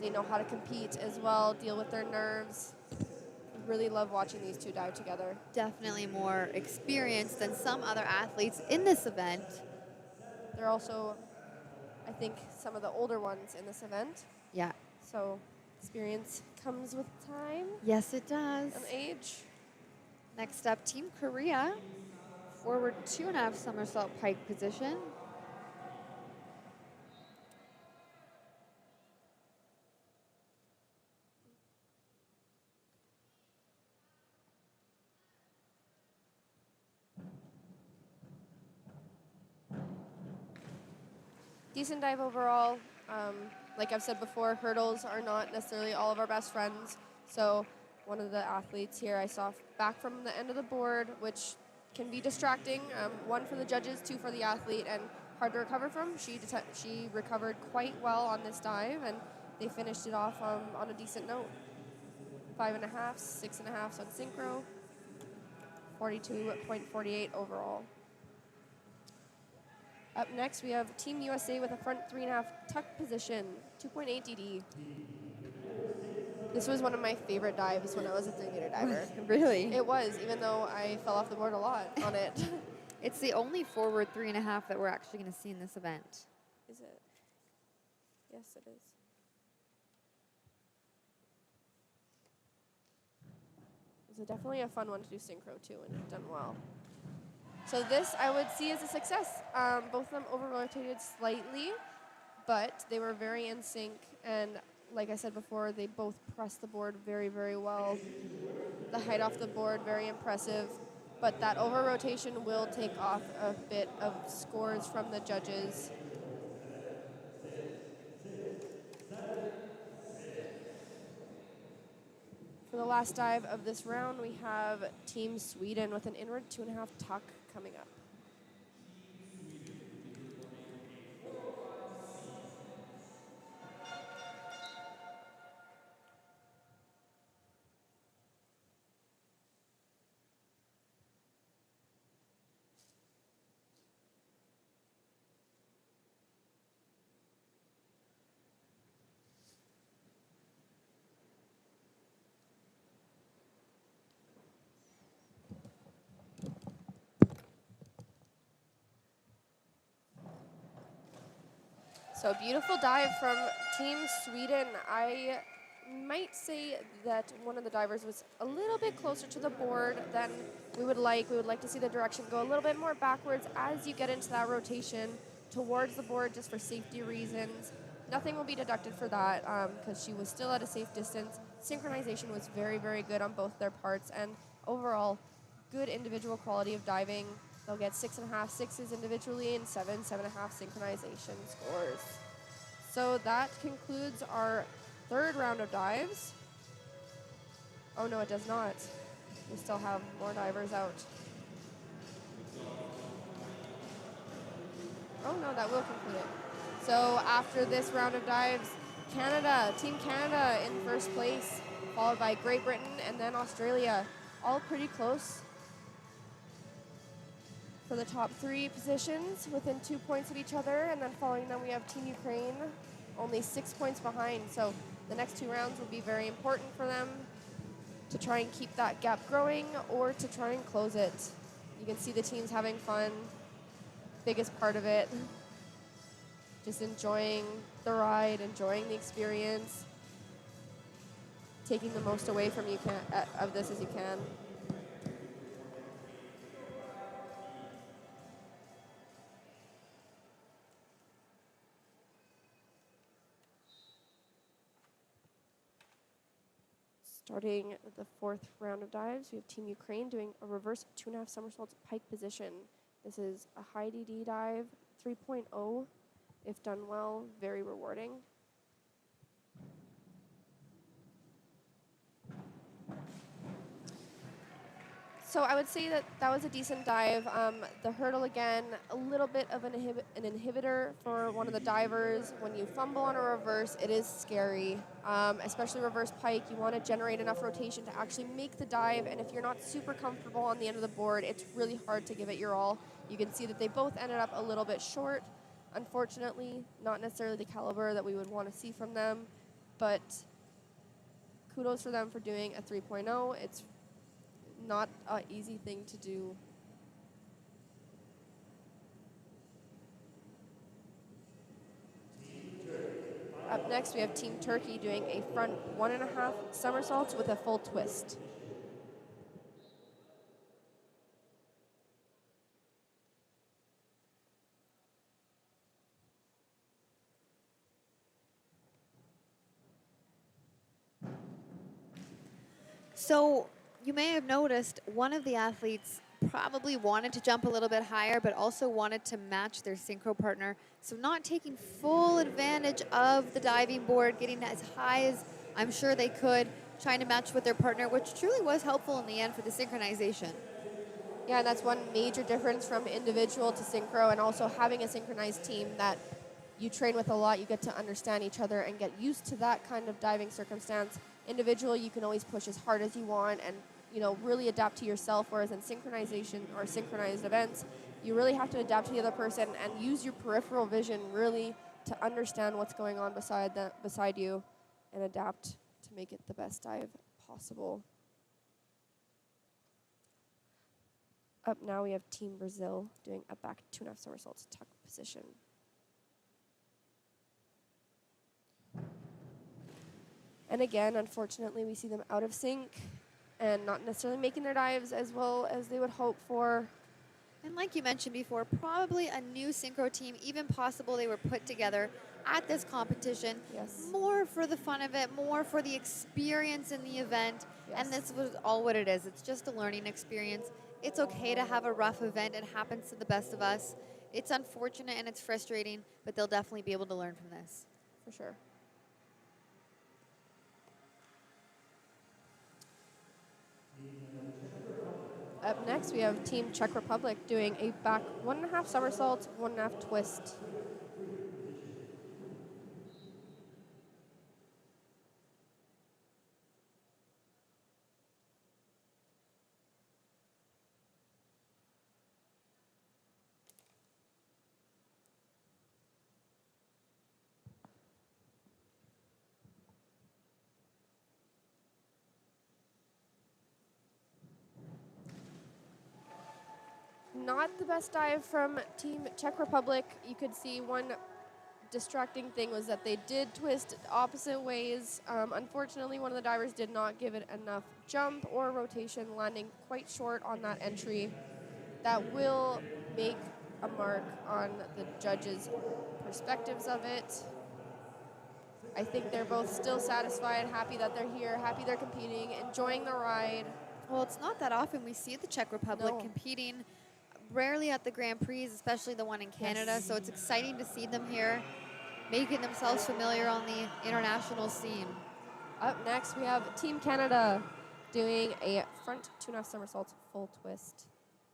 They know how to compete as well, deal with their nerves. Really love watching these two dive together. Definitely more experienced than some other athletes in this event. They're also, I think, some of the older ones in this event. Yeah. So experience comes with time Yes, it does. and age. Next up, Team Korea, forward 2.5 somersault pike position. Decent dive overall. Like I've said before, hurdles are not necessarily all of our best friends. So one of the athletes here I saw back from the end of the board, which can be distracting. One for the judges, two for the athlete, and hard to recover from. She recovered quite well on this dive, and they finished it off on a decent note. 5.5, 6.5 on synchro, 42.48 overall. Up next, we have Team USA with a front 3.5 tuck position, 2.8 DD. This was one of my favorite dives when I was a 3-meter diver. Really? It was, even though I fell off the board a lot on it. It's the only forward 3.5 that we're actually going to see in this event. Is it? Yes, it is. It was definitely a fun one to do synchro too, and it's done well. So this I would see as a success. Both of them over-rotated slightly, but they were very in sync, and like I said before, they both pressed the board very, very well. The height off the board, very impressive, but that over-rotation will take off a bit of scores from the judges. For the last dive of this round, we have Team Sweden with an inward 2.5 tuck coming up. So beautiful dive from Team Sweden. I might say that one of the divers was a little bit closer to the board than we would like. We would like to see the direction go a little bit more backwards as you get into that rotation towards the board, just for safety reasons. Nothing will be deducted for that because she was still at a safe distance. Synchronization was very, very good on both their parts, and overall, good individual quality of diving. They'll get 6.5 6s individually and 7 7.5 synchronization scores. So that concludes our third round of dives. Oh no, it does not. We still have more divers out. Oh no, that will conclude it. So after this round of dives, Canada, Team Canada in first place, followed by Great Britain and then Australia. All pretty close for the top 3 positions within 2 points of each other, and then following them we have Team Ukraine, only 6 points behind. So the next 2 rounds will be very important for them to try and keep that gap growing or to try and close it. You can see the teams having fun, biggest part of it, just enjoying the ride, enjoying the experience, taking the most away from of this as you can. Starting the 4th round of dives, we have Team Ukraine doing a reverse 2.5 somersaults pike position. This is a high DD dive, 3.0. If done well, very rewarding. So I would say that that was a decent dive. The hurdle, again, a little bit of an inhibitor for one of the divers. When you fumble on a reverse, it is scary, especially reverse pike. You want to generate enough rotation to actually make the dive, and if you're not super comfortable on the end of the board, it's really hard to give it your all. You can see that they both ended up a little bit short. Unfortunately, not necessarily the caliber that we would want to see from them, but kudos for them for doing a 3.0. It's not an easy thing to do. Up next, we have Team Turkey doing a front 1.5 somersaults with a full twist. So you may have noticed one of the athletes probably wanted to jump a little bit higher, but also wanted to match their synchro partner. So not taking full advantage of the diving board, getting as high as I'm sure they could, trying to match with their partner, which truly was helpful in the end for the synchronization. Yeah, and that's one major difference from individual to synchro, and also having a synchronized team that you train with a lot. You get to understand each other and get used to that kind of diving circumstance. Individual, you can always push as hard as you want and really adapt to yourself, whereas in synchronization or synchronized events, you really have to adapt to the other person and use your peripheral vision really to understand what's going on beside you and adapt to make it the best dive possible. Up now we have Team Brazil doing a back 2.5 somersaults tuck position. And again, unfortunately, we see them out of sync and not necessarily making their dives as well as they would hope for. And like you mentioned before, probably a new synchro team, even possible they were put together at this competition. Yes. More for the fun of it, more for the experience in the event. Yes. And this was all what it is. It's just a learning experience. It's okay to have a rough event. It happens to the best of us. It's unfortunate and it's frustrating, but they'll definitely be able to learn from this. For sure. Up next, we have Team Czech Republic doing a back 1.5 somersault, 1.5 twist. Not the best dive from Team Czech Republic. You could see one distracting thing was that they did twist opposite ways. Unfortunately, one of the divers did not give it enough jump or rotation, landing quite short on that entry. That will make a mark on the judges' perspectives of it. I think they're both still satisfied, happy that they're here, happy they're competing, enjoying the ride. Well, it's not that often we see the Czech Republic competing, rarely at the Grand Prix, especially the one in Canada. Yes. So it's exciting to see them here, making themselves familiar on the international scene. Up next, we have Team Canada doing a front 2.5 somersaults full twist.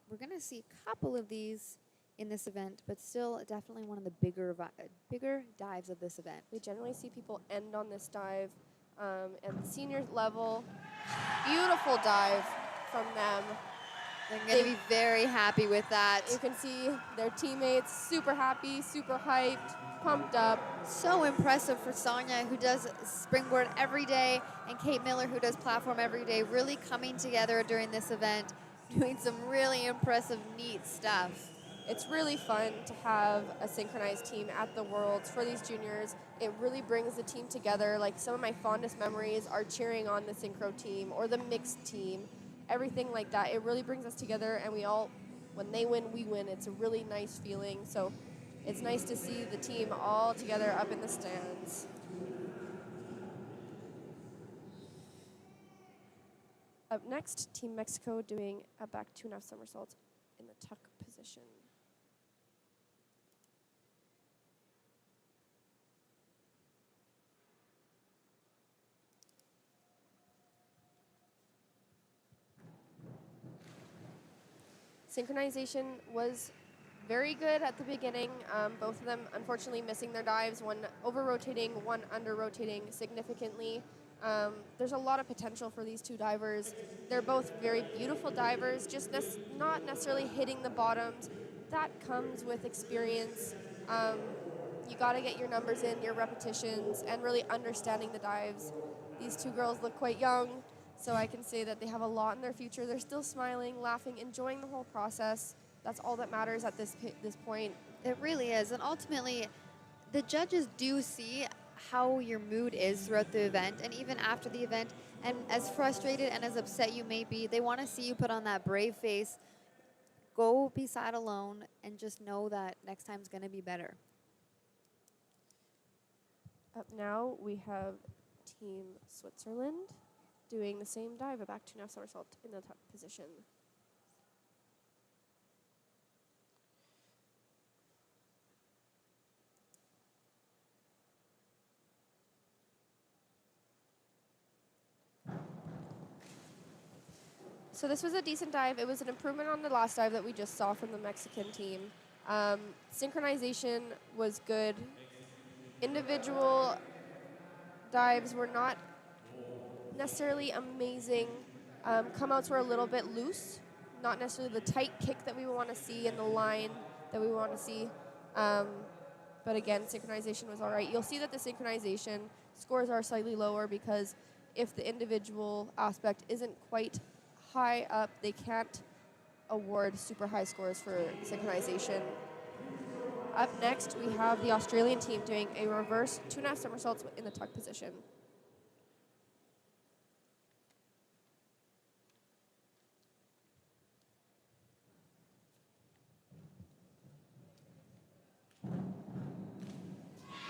We're going to see a couple of these in this event, but still definitely one of the bigger dives of this event. We generally see people end on this dive at the senior level. Beautiful dive from them. They're going to be very happy with that. You can see their teammates super happy, super hyped, pumped up. So impressive for Sonia, who does springboard every day, and Kate Miller, who does platform every day, really coming together during this event, doing some really impressive, neat stuff. It's really fun to have a synchronized team at the Worlds for these juniors. It really brings the team together. Like, some of my fondest memories are cheering on the synchro team or the mixed team, everything like that. It really brings us together, and we all, when they win, we win. It's a really nice feeling. So it's nice to see the team all together up in the stands. Up next, Team Mexico doing a back 2.5 somersault in the tuck position. Synchronization was very good at the beginning. Both of them unfortunately missing their dives, one over-rotating, one under-rotating significantly. There's a lot of potential for these two divers. They're both very beautiful divers, just not necessarily hitting the bottoms. That comes with experience. You got to get your numbers in, your repetitions, and really understanding the dives. These two girls look quite young, so I can say that they have a lot in their future. They're still smiling, laughing, enjoying the whole process. That's all that matters at this point. It really is. And ultimately, the judges do see how your mood is throughout the event and even after the event. And as frustrated and as upset you may be, they want to see you put on that brave face, go be sad alone, and just know that next time's going to be better. Up now, we have Team Switzerland doing the same dive, a back 2.5 somersault in the tuck position. So this was a decent dive. It was an improvement on the last dive that we just saw from the Mexican team. Synchronization was good. Individual dives were not necessarily amazing. Come-outs were a little bit loose, not necessarily the tight kick that we want to see and the line that we want to see. But again, synchronization was all right. You'll see that the synchronization scores are slightly lower because if the individual aspect isn't quite high up, they can't award super high scores for synchronization. Up next, we have the Australian team doing a reverse 2.5 somersaults in the tuck position.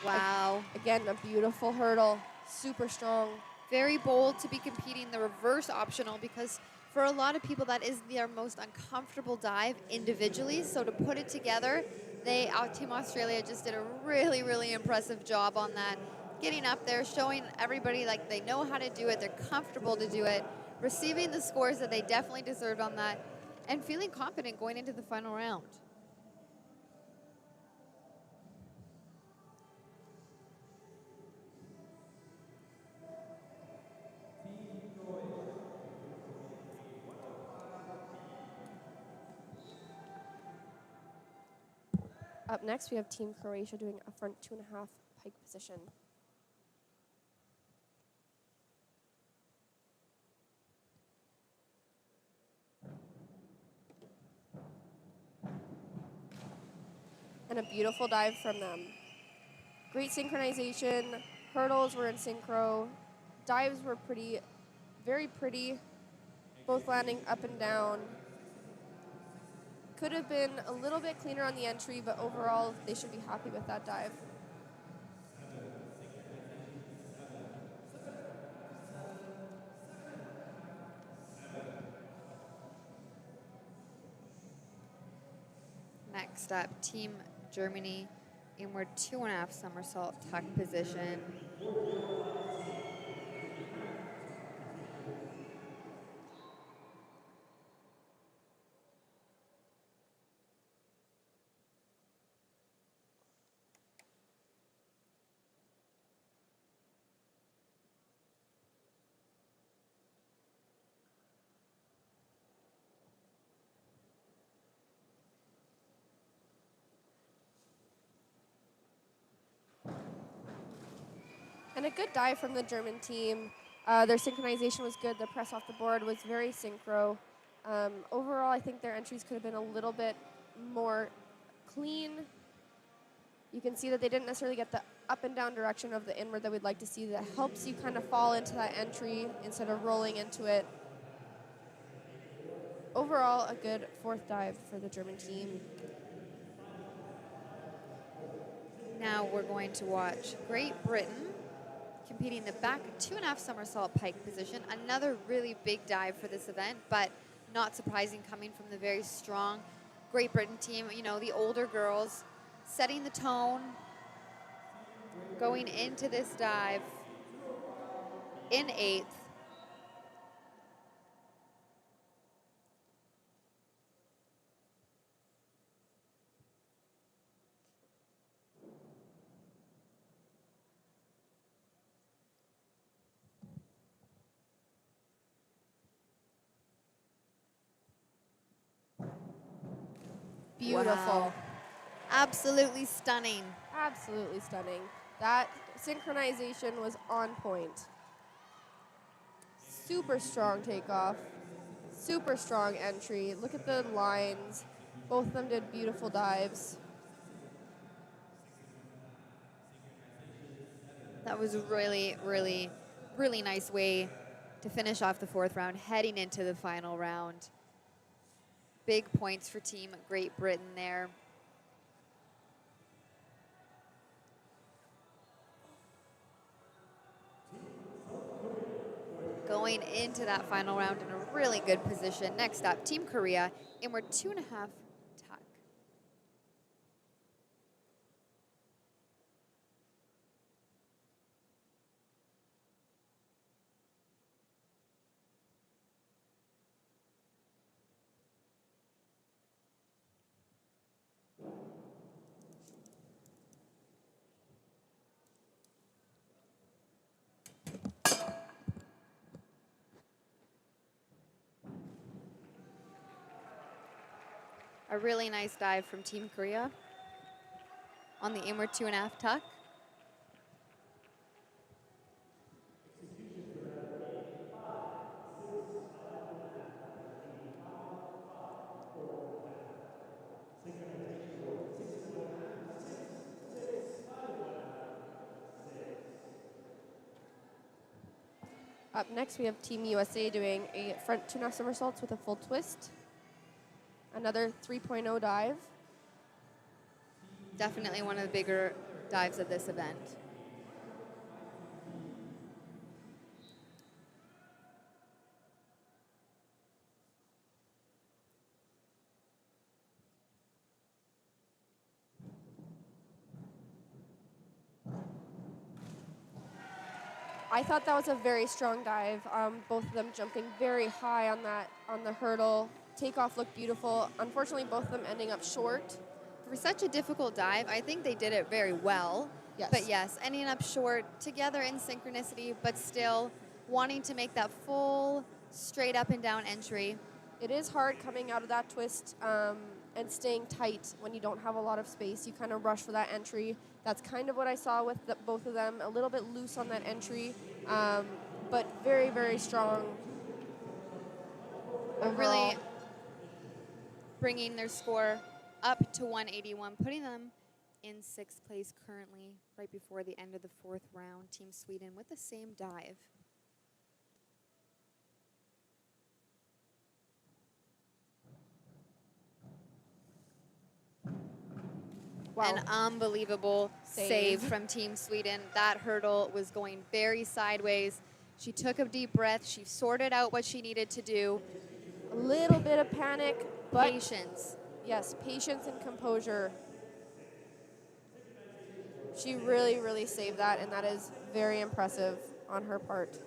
Wow. Again, a beautiful hurdle, super strong. Very bold to be competing the reverse optional because for a lot of people that is their most uncomfortable dive individually. So to put it together, Team Australia just did a really, really impressive job on that. Getting up there, showing everybody like they know how to do it, they're comfortable to do it, receiving the scores that they definitely deserved on that, and feeling confident going into the final round. Up next, we have Team Croatia doing a front 2.5 pike position. And a beautiful dive from them. Great synchronization. Hurdles were in synchro. Dives were pretty, very pretty, both landing up and down. Could have been a little bit cleaner on the entry, but overall, they should be happy with that dive. Next up, Team Germany, inward 2.5 somersault tuck position. And a good dive from the German team. Their synchronization was good. Their press off the board was very synchro. Overall, I think their entries could have been a little bit more clean. You can see that they didn't necessarily get the up and down direction of the inward that we'd like to see. That helps you kind of fall into that entry instead of rolling into it. Overall, a good fourth dive for the German team. Now we're going to watch Great Britain competing the back 2.5 somersault pike position. Another really big dive for this event, but not surprising coming from the very strong Great Britain team. You know, the older girls setting the tone, going into this dive in 8th. Beautiful. Wow. Absolutely stunning. Absolutely stunning. That synchronization was on point. Super strong takeoff. Super strong entry. Look at the lines. Both of them did beautiful dives. That was a really, really, really nice way to finish off the 4th round, heading into the final round. Big points for Team Great Britain there. Going into that final round in a really good position. Next up, Team Korea, inward 2.5 tuck. A really nice dive from Team Korea on the inward 2.5 tuck. Up next, we have Team USA doing a front 2.5 somersaults with a full twist. Another 3.0 dive. Definitely one of the bigger dives of this event. I thought that was a very strong dive. Both of them jumping very high on the hurdle. Takeoff looked beautiful. Unfortunately, both of them ending up short. For such a difficult dive, I think they did it very well. Yes. But yes, ending up short, together in synchronicity, but still wanting to make that full, straight up and down entry. It is hard coming out of that twist and staying tight when you don't have a lot of space. You kind of rush for that entry. That's kind of what I saw with both of them. A little bit loose on that entry, but very, very strong. Really bringing their score up to 181, putting them in 6th place currently, right before the end of the 4th round. Team Sweden with the same dive. Wow. An unbelievable save from Team Sweden. That hurdle was going very sideways. She took a deep breath. She sorted out what she needed to do. A little bit of panic, but Patience. yes, patience and composure. She really, really saved that, and that is very impressive on her part.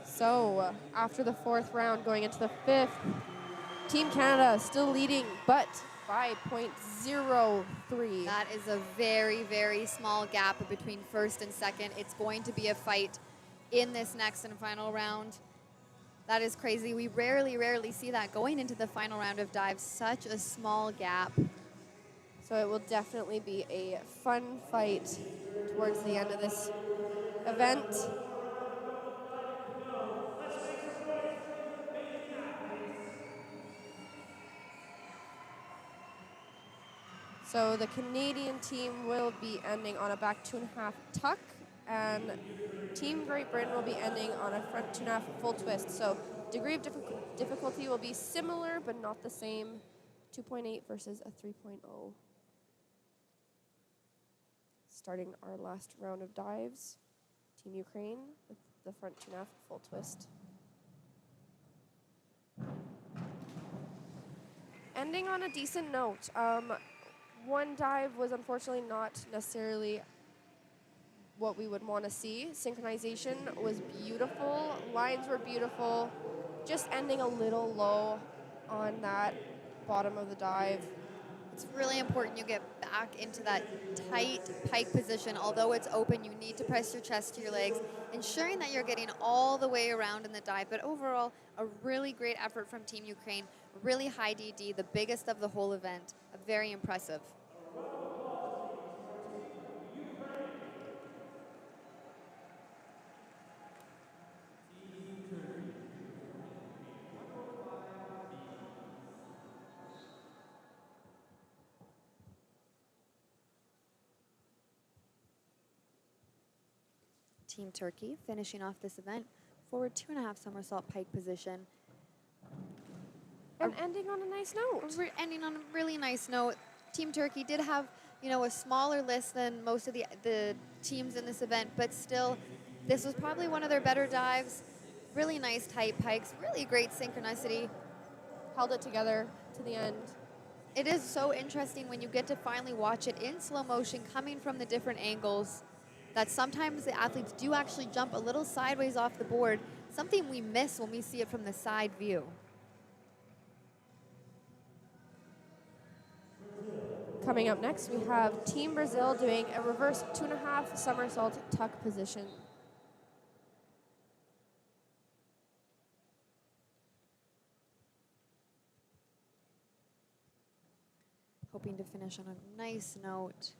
So, after the 4th round, going into the 5th, Team Canada still leading, but by 0.03. That is a very, very small gap between 1st and 2nd. It's going to be a fight in this next and final round. That is crazy. We rarely see that going into the final round of dives. Such a small gap. So it will definitely be a fun fight towards the end of this event. So the Canadian team will be ending on a back 2.5 tuck, and Team Great Britain will be ending on a front 2.5 full twist. So degree of difficulty will be similar, but not the same. 2.8 versus a 3.0. Starting our last round of dives, Team Ukraine with the front 2.5 full twist. Ending on a decent note. One dive was unfortunately not necessarily what we would want to see. Synchronization was beautiful, lines were beautiful, just ending a little low on that bottom of the dive. It's really important you get back into that tight pike position. Although it's open, you need to press your chest to your legs, ensuring that you're getting all the way around in the dive. But overall, a really great effort from Team Ukraine. Really high DD, the biggest of the whole event. Very impressive. Team Turkey finishing off this event, forward 2.5 somersault pike position. And ending on a nice note. We're ending on a really nice note. Team Turkey did have, a smaller list than most of the teams in this event, but still, this was probably one of their better dives. Really nice tight pikes, really great synchronicity. Held it together to the end. It is so interesting when you get to finally watch it in slow motion, coming from the different angles, that sometimes the athletes do actually jump a little sideways off the board, something we miss when we see it from the side view. Coming up next, we have Team Brazil doing a reverse 2.5 somersault tuck position. Hoping to finish on a nice note.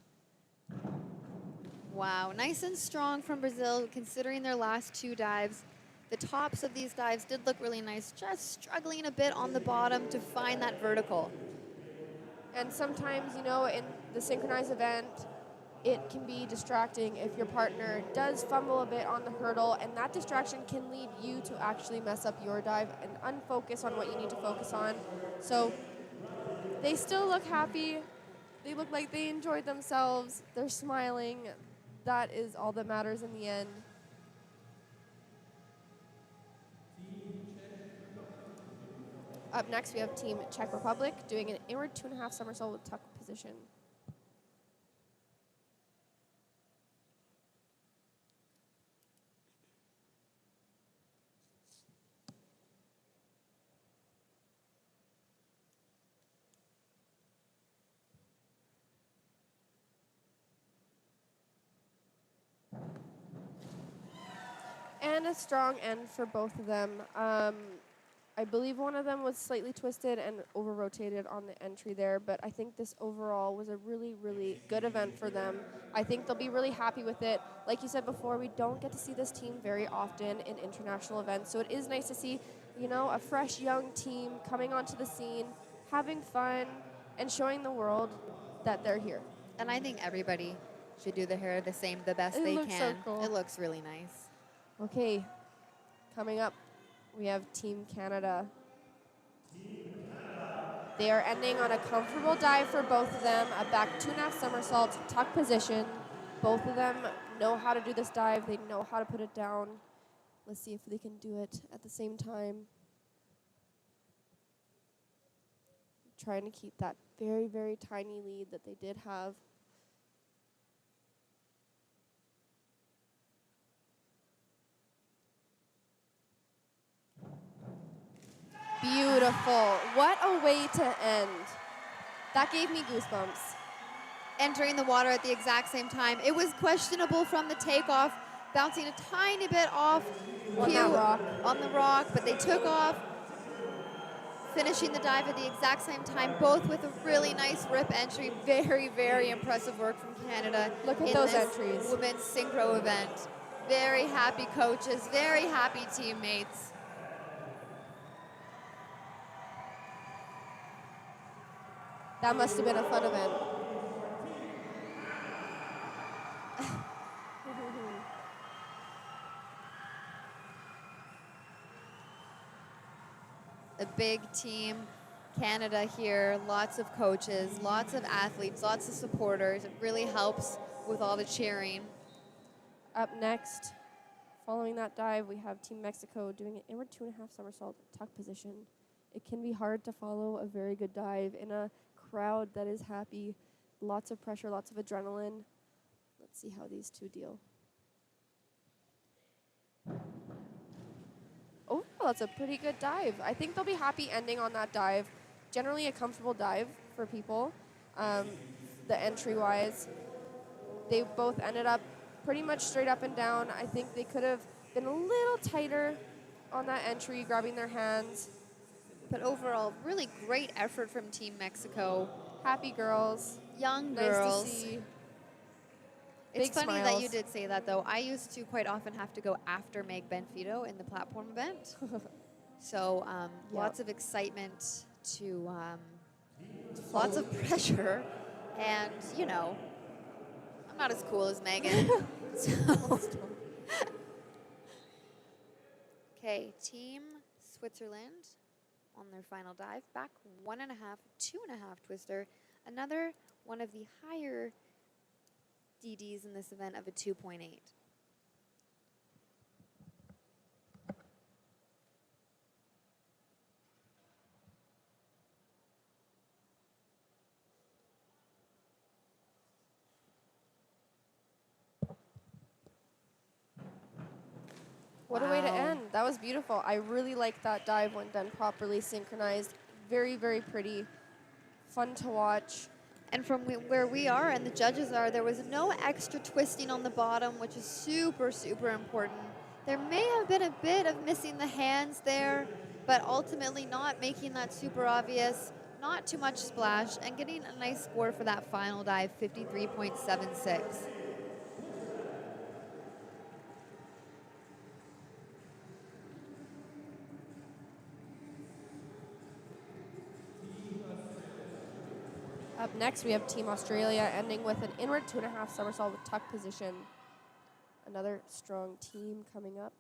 Wow, nice and strong from Brazil considering their last 2 dives. The tops of these dives did look really nice, just struggling a bit on the bottom to find that vertical. And sometimes, in the synchronized event, it can be distracting if your partner does fumble a bit on the hurdle, and that distraction can lead you to actually mess up your dive and unfocus on what you need to focus on. So they still look happy. They look like they enjoyed themselves. They're smiling. That is all that matters in the end. Up next, we have Team Czech Republic doing an inward 2.5 somersault with tuck position. And a strong end for both of them. I believe one of them was slightly twisted and over-rotated on the entry there, but I think this overall was a really, really good event for them. I think they'll be really happy with it. Like you said before, we don't get to see this team very often in international events, so it is nice to see, a fresh young team coming onto the scene, having fun, and showing the world that they're here. And I think everybody should do their hair the best they looks can. so cool. It looks really nice. Okay, coming up, we have Team Canada. They are ending on a comfortable dive for both of them, a back 2.5 somersault, tuck position. Both of them know how to do this dive. They know how to put it down. Let's see if they can do it at the same time. Trying to keep that very, very tiny lead that they did have. Beautiful. What a way to end. That gave me goosebumps. Entering the water at the exact same time. It was questionable from the takeoff bouncing a tiny bit off On that rock. on the rock, but they took off, finishing the dive at the exact same time, both with a really nice rip entry. Very, very impressive work from Canada. Look at in those this entries. Women's synchro event. Very happy coaches, very happy teammates. That must have been a fun event. A big team, Canada here, lots of coaches, lots of athletes, lots of supporters. It really helps with all the cheering. Up next, following that dive, we have Team Mexico doing an inward 2.5 somersault tuck position. It can be hard to follow a very good dive in a crowd that is happy. Lots of pressure, lots of adrenaline. Let's see how these two deal. Oh, that's a pretty good dive. I think they'll be happy ending on that dive. Generally a comfortable dive for people, the entry-wise. They both ended up pretty much straight up and down. I think they could have been a little tighter on that entry, grabbing their hands. But overall, really great effort from Team Mexico. Happy girls. Young Nice girls. to see. It's Big funny that you smiles. did say that, though. I used to quite often have to go after Meg Benfido in the platform event. So lots of excitement to lots of pressure. And, you know, I'm not as cool as Megan. So. Okay, Team Switzerland on their final dive. Back 1.5, 2.5 twister. Another one of the higher DDs in this event of a 2.8. What a way to Wow. end. That was beautiful. I really like that dive when done properly, synchronized. Very, very pretty. Fun to watch. And from where we are and the judges are, there was no extra twisting on the bottom, which is super, super important. There may have been a bit of missing the hands there, but ultimately not making that super obvious. Not too much splash, and getting a nice score for that final dive, 53.76. Up next, we have Team Australia ending with an inward 2.5 somersault with tuck position. Another strong team coming up.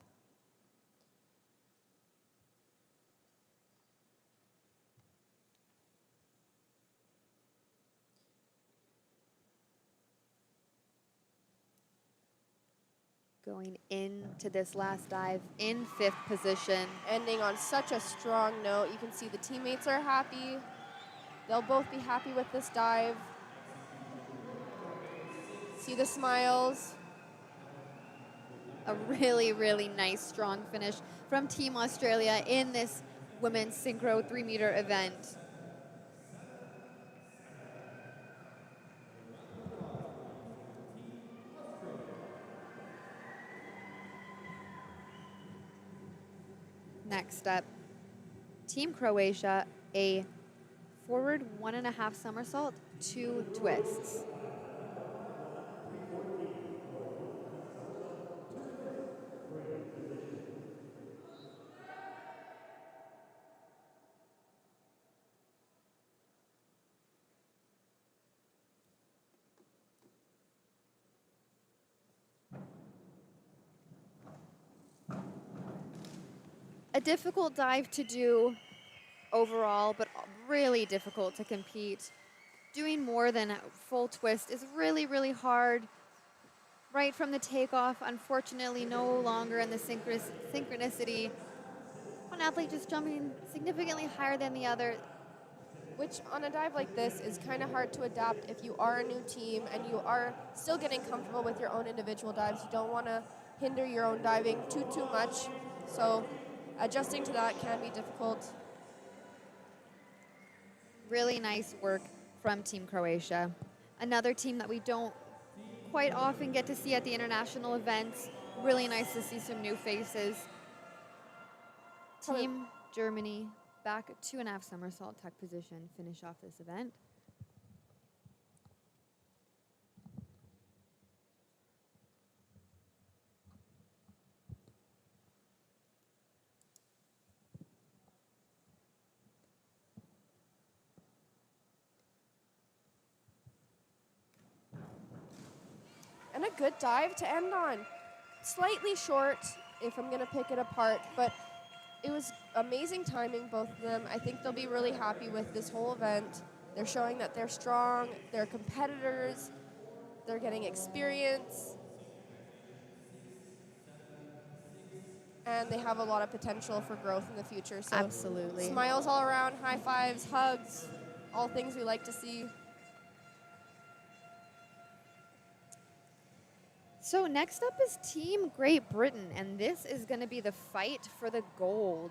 Going into this last dive in 5th position. Ending on such a strong note. You can see the teammates are happy. They'll both be happy with this dive. See the smiles. A really, really nice, strong finish from Team Australia in this women's synchro 3-meter event. Next up, Team Croatia, a forward 1.5 somersault, 2 twists. A difficult dive to do overall, but really difficult to compete. Doing more than a full twist is really, really hard. Right from the takeoff, unfortunately, no longer in the synchronicity. One athlete just jumping significantly higher than the other. Which on a dive like this is kind of hard to adapt if you are a new team and you are still getting comfortable with your own individual dives. You don't want to hinder your own diving too much. So adjusting to that can be difficult. Really nice work from Team Croatia. Another team that we don't quite often get to see at the international events. Really nice to see some new faces. Probably- Team Germany back at 2.5 somersault tuck position, finish off this event. And a good dive to end on. Slightly short if I'm going to pick it apart, but it was amazing timing, both of them. I think they'll be really happy with this whole event. They're showing that they're strong, they're competitors, they're getting experience, and they have a lot of potential for growth in the future. So Absolutely. smiles all around, high fives, hugs, all things we like to see. So next up is Team Great Britain, and this is going to be the fight for the gold.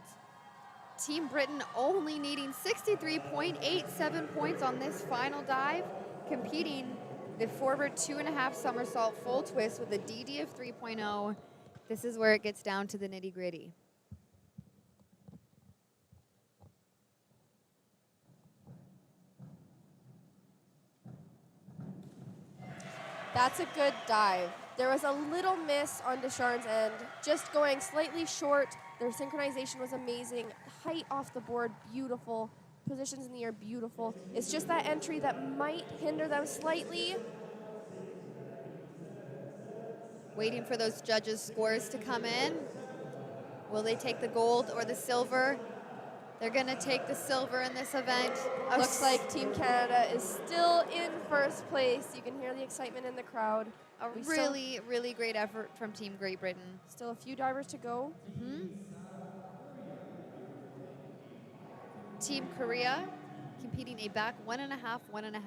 Team Britain only needing 63.87 points on this final dive, competing the forward 2.5 somersault full twist with a DD of 3.0. This is where it gets down to the nitty-gritty. That's a good dive. There was a little miss on Descharnes' end, just going slightly short. Their synchronization was amazing. Height off the board, beautiful. Positions in the air, beautiful. It's just that entry that might hinder them slightly. Waiting for those judges' scores to come in. Will they take the gold or the silver? They're going to take the silver in this event. Looks like Team Canada is still in first place. You can hear the excitement in the crowd. A We really, really great effort from Team Great Britain. Still a few divers to go. Team Korea competing a back 1.5, 1.5.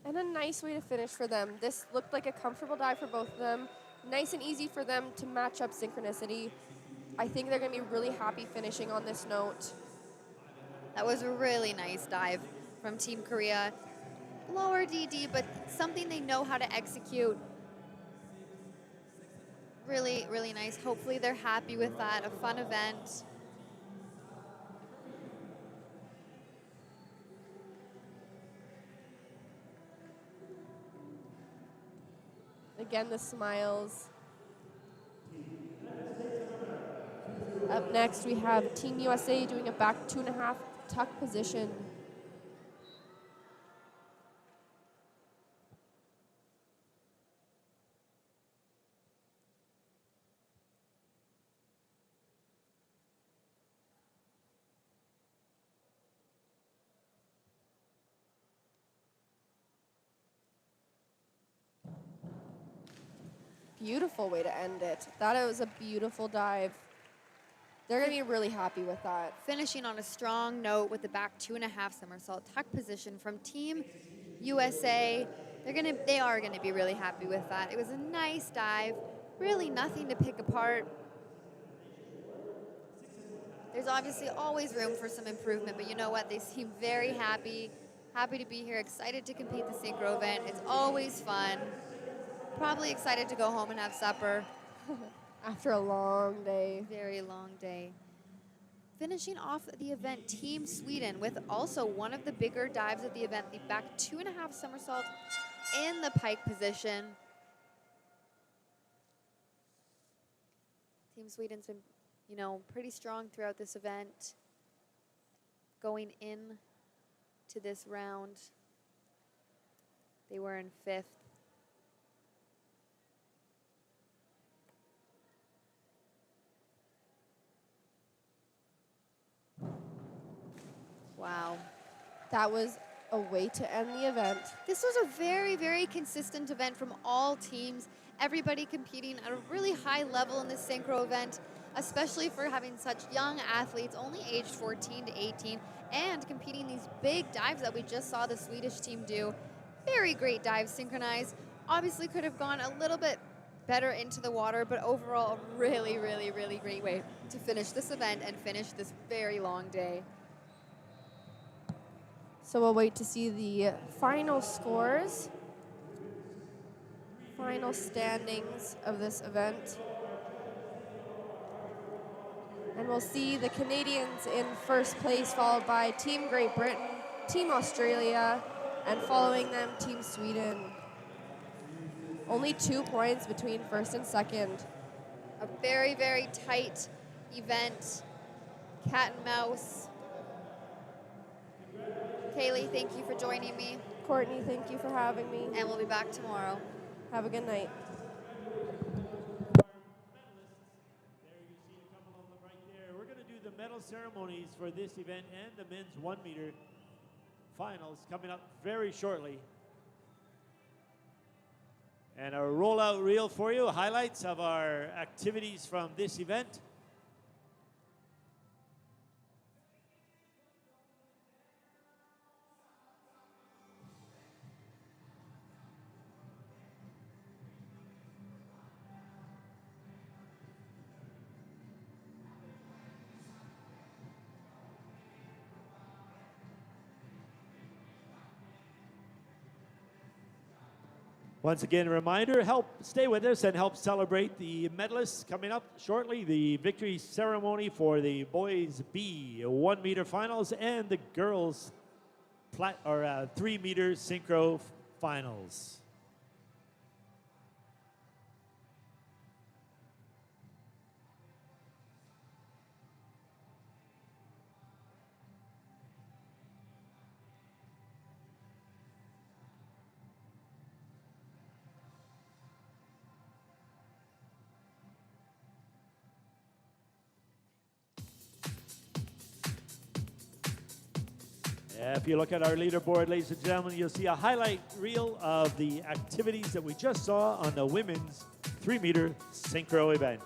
And a nice way to finish for them. This looked like a comfortable dive for both of them. Nice and easy for them to match up synchronicity. I think they're going to be really happy finishing on this note. That was a really nice dive from Team Korea. Lower DD, but something they know how to execute. Really, really nice. Hopefully they're happy with that. A fun event. Again, the smiles. Up next, we have Team USA doing a back 2.5 tuck position. Beautiful way to end it. That was a beautiful dive. They're going to be really happy with that. Finishing on a strong note with the back 2.5 somersault tuck position from Team USA. They are gonna be really happy with that. It was a nice dive. Really nothing to pick apart. There's obviously always room for some improvement, but you know what? They seem very happy. Happy to be here, excited to compete the synchro event. It's always fun. Probably excited to go home and have supper. After a long day. Very long day. Finishing off the event, Team Sweden with also one of the bigger dives of the event, the back 2.5 somersault in the pike position. Team Sweden's been, pretty strong throughout this event. Going in to this round, they were in 5th. Wow. That was a way to end the event. This was a very, very consistent event from all teams. Everybody competing at a really high level in this synchro event. especially for having such young athletes, only aged 14 to 18, and competing these big dives that we just saw the Swedish team do. Very great dives synchronized. Obviously could have gone a little bit better into the water, but overall a really, really, really great way to finish this event and finish this very long day. So we'll wait to see the final scores, final standings of this event. And we'll see the Canadians in first place, followed by Team Great Britain, Team Australia, and following them, Team Sweden. Only 2 points between first and second. A very, very tight event, cat and mouse. Kaylee, thank you for joining me, Courtney, thank you for having me. and we'll be back tomorrow. Have a good night. There you see a couple of them right there. We're going to do the medal ceremonies for this event and the men's 1 meter finals coming up very shortly. And a rollout reel for you, highlights of our activities from this event. Once again, a reminder, stay with us and help celebrate the medalists coming up shortly. The victory ceremony for the boys B 1 meter finals and the girls 3 meter synchro finals. If you look at our leaderboard, ladies and gentlemen, you'll see a highlight reel of the activities that we just saw on the women's 3 meter synchro event.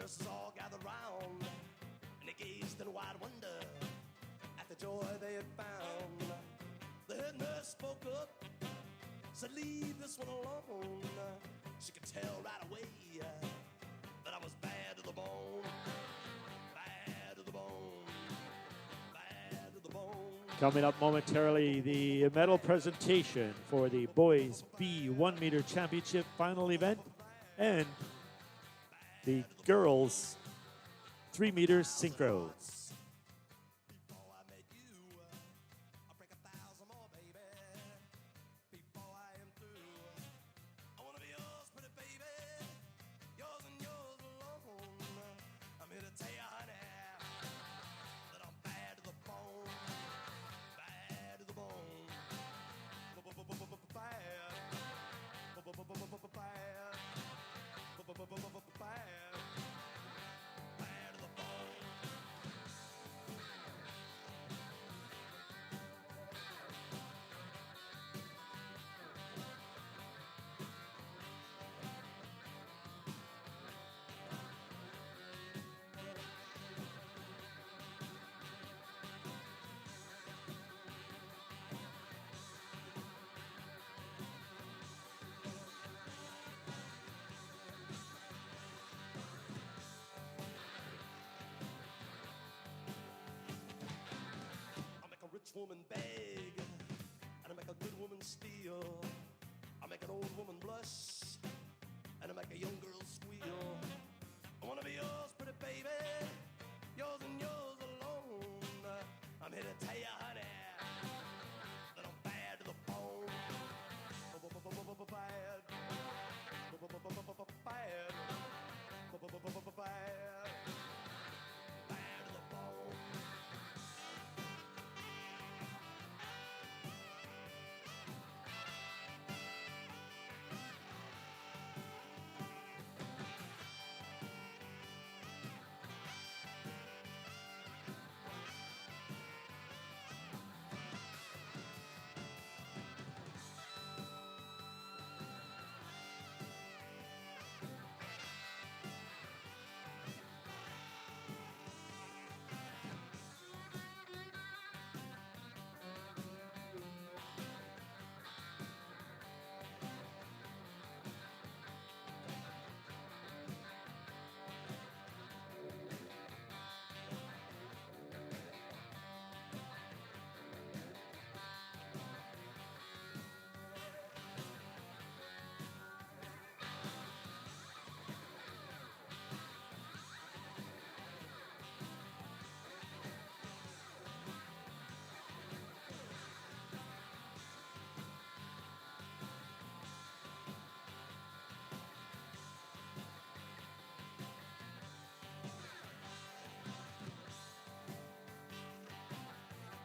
nurses all gathered round, and they gazed in wide wonder at the joy they had found. The head nurse spoke up, said, leave this one alone. She could tell right away that I was bad to the bone. Bad to the bone. Bad to the bone. Coming up momentarily, the medal presentation for the boys B 1 meter championship final event and the girls 3 meter synchro. Before I met you, I'll break 1,000 more, baby. Before I am through, I wanna be yours, pretty baby. Yours and yours alone. I'm here to tell you, honey, that I'm bad to the bone. Bad to the bone. Bad. Bad to the bone. I make a rich woman beg, and I make a good woman steal. I make an old woman blush, and I make a young girl squeal. I wanna be yours, pretty baby, yours and yours alone. I'm here to tell you, honey, that I'm bad to the bone. Bad. Bad. Bad to the bone.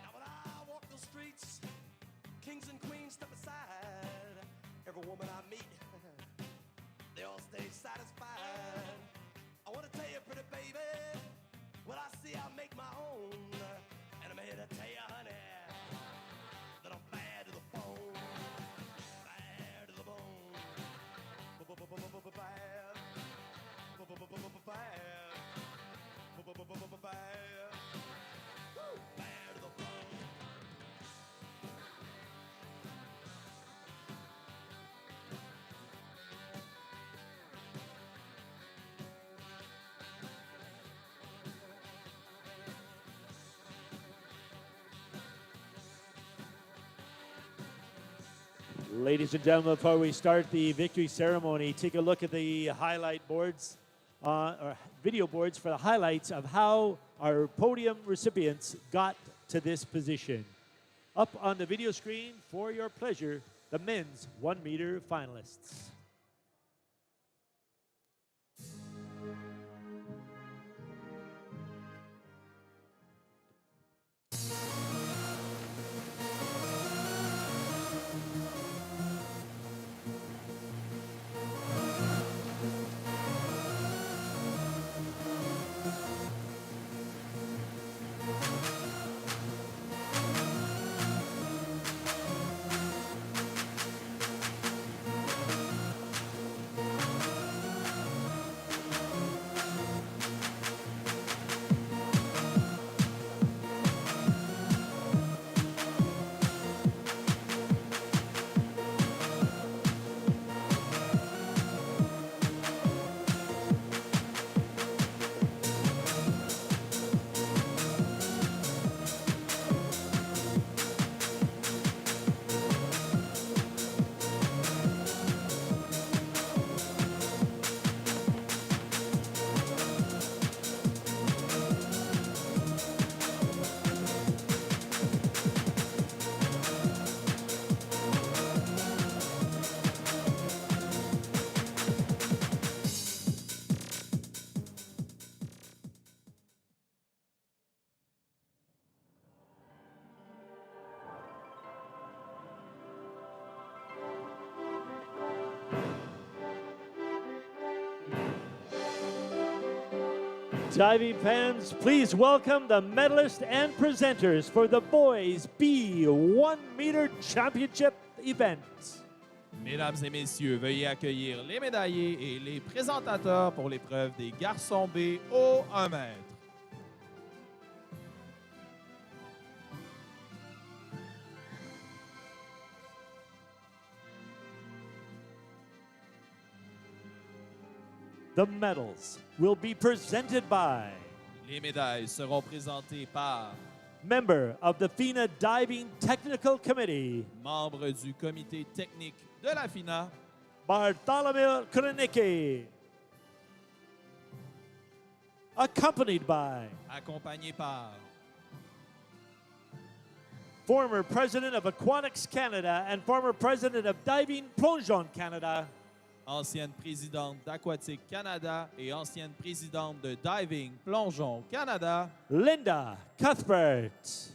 Now when I walk the streets, kings and queens step aside. Every woman I meet, they all stay satisfied. I wanna tell you, pretty baby, what I see I make my own. And I'm here to tell you, honey, that I'm bad to the bone. Bad to the bone. Bad. Bad. Bad. Woo! Bad to the bone. Ladies and gentlemen, before we start the victory ceremony, take a look at the highlight boards, or video boards for the highlights of how our podium recipients got to this position. Up on the video screen for your pleasure, the men's 1 meter finalists. Diving fans, please welcome the medalists and presenters for the Boys B 1 meter championship event. Mesdames et messieurs, veuillez accueillir les médaillés et les présentateurs pour l'épreuve des garçons B au 1 mètre. The medals will be presented by Les médailles seront présentées par member of the FINA Diving Technical Committee, membres du comité technique de la FINA, Bartholomew Kronicki, accompanied by accompagnés par former president of Aquatics Canada and former president of Diving Plongeon Canada, ancienne présidente d'Aquatique Canada et ancienne présidente de Diving Plongeon Canada, Linda Cuthbert.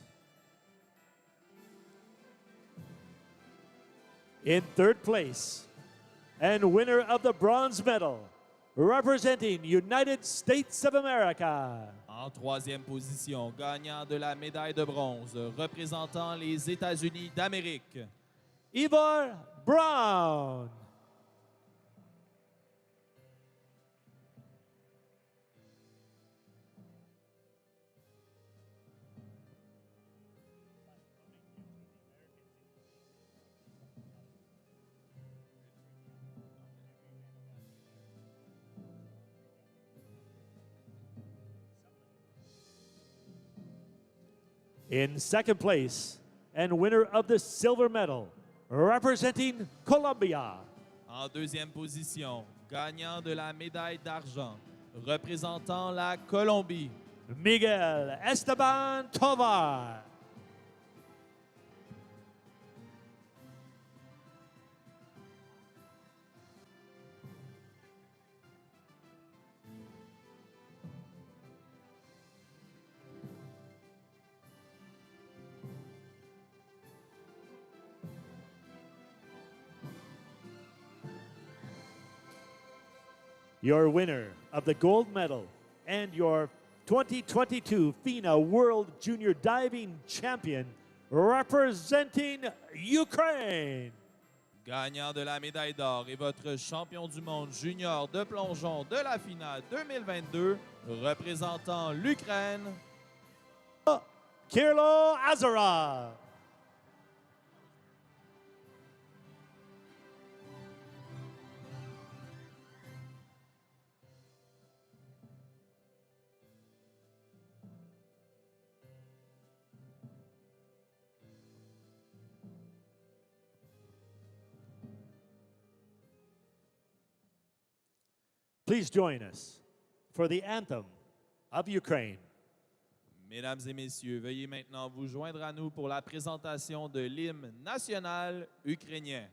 In third place, and winner of the bronze medal, representing United States of America, en troisième position, gagnant de la médaille de bronze, représentant les États-Unis d'Amérique, Ivor Brown. In second place, and winner of the silver medal, representing Colombia, en deuxième position, gagnant de la médaille d'argent, représentant la Colombie, Miguel Esteban Tovar. Your winner of the gold medal and your 2022 FINA World Junior Diving Champion, representing Ukraine, gagnant de la médaille d'or et votre champion du monde junior de plongeon de la finale 2022, représentant l'Ukraine, Kirlo Azarov. Please join us for the anthem of Ukraine. Mesdames et messieurs, veuillez maintenant vous joindre à nous pour la présentation de l'hymne national ukrainien.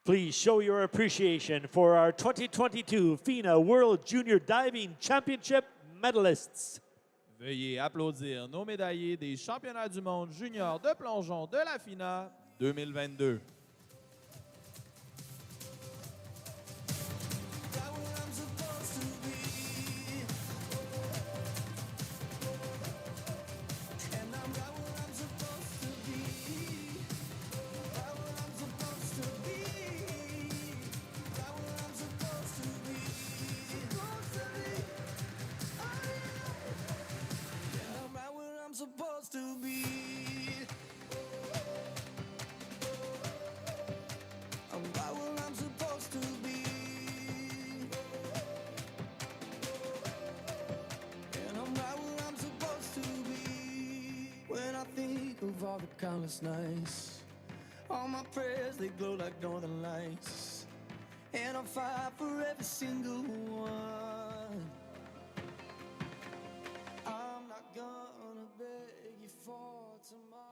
Please show your appreciation for our 2022 FINA World Junior Diving Championship medalists. Veuillez applaudir nos médaillés des championnats du monde junior de plongeon de la FINA 2022. countless nights. All my prayers, they glow like northern lights. And I'll fight for every single one. I'm not gonna beg you for tomorrow.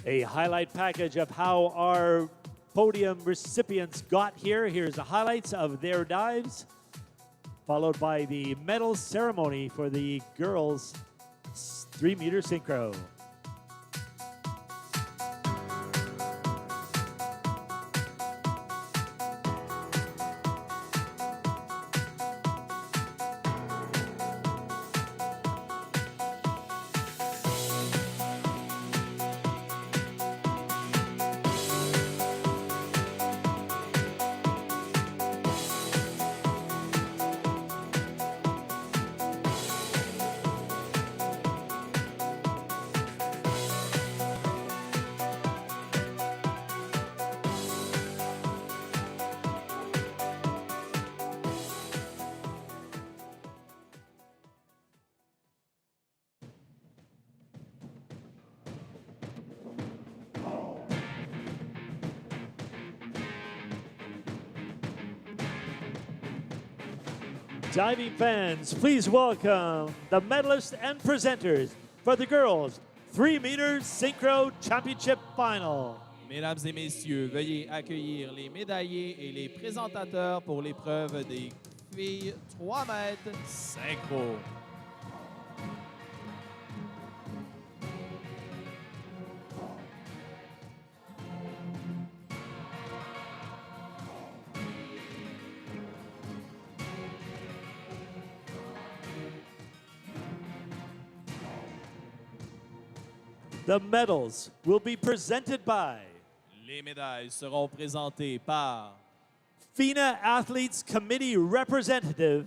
A highlight package of how our podium recipients got here. Here's the highlights of their dives, followed by the medal ceremony for the girls' 3-meter synchro. Diving fans, please welcome the medalists and presenters for the girls' 3-meter synchro championship final. Mesdames et messieurs, veuillez accueillir les médaillés et les présentateurs pour l'épreuve des filles 3 mètres synchro. The medals will be presented by Les médailles seront présentées par FINA Athletes Committee Representative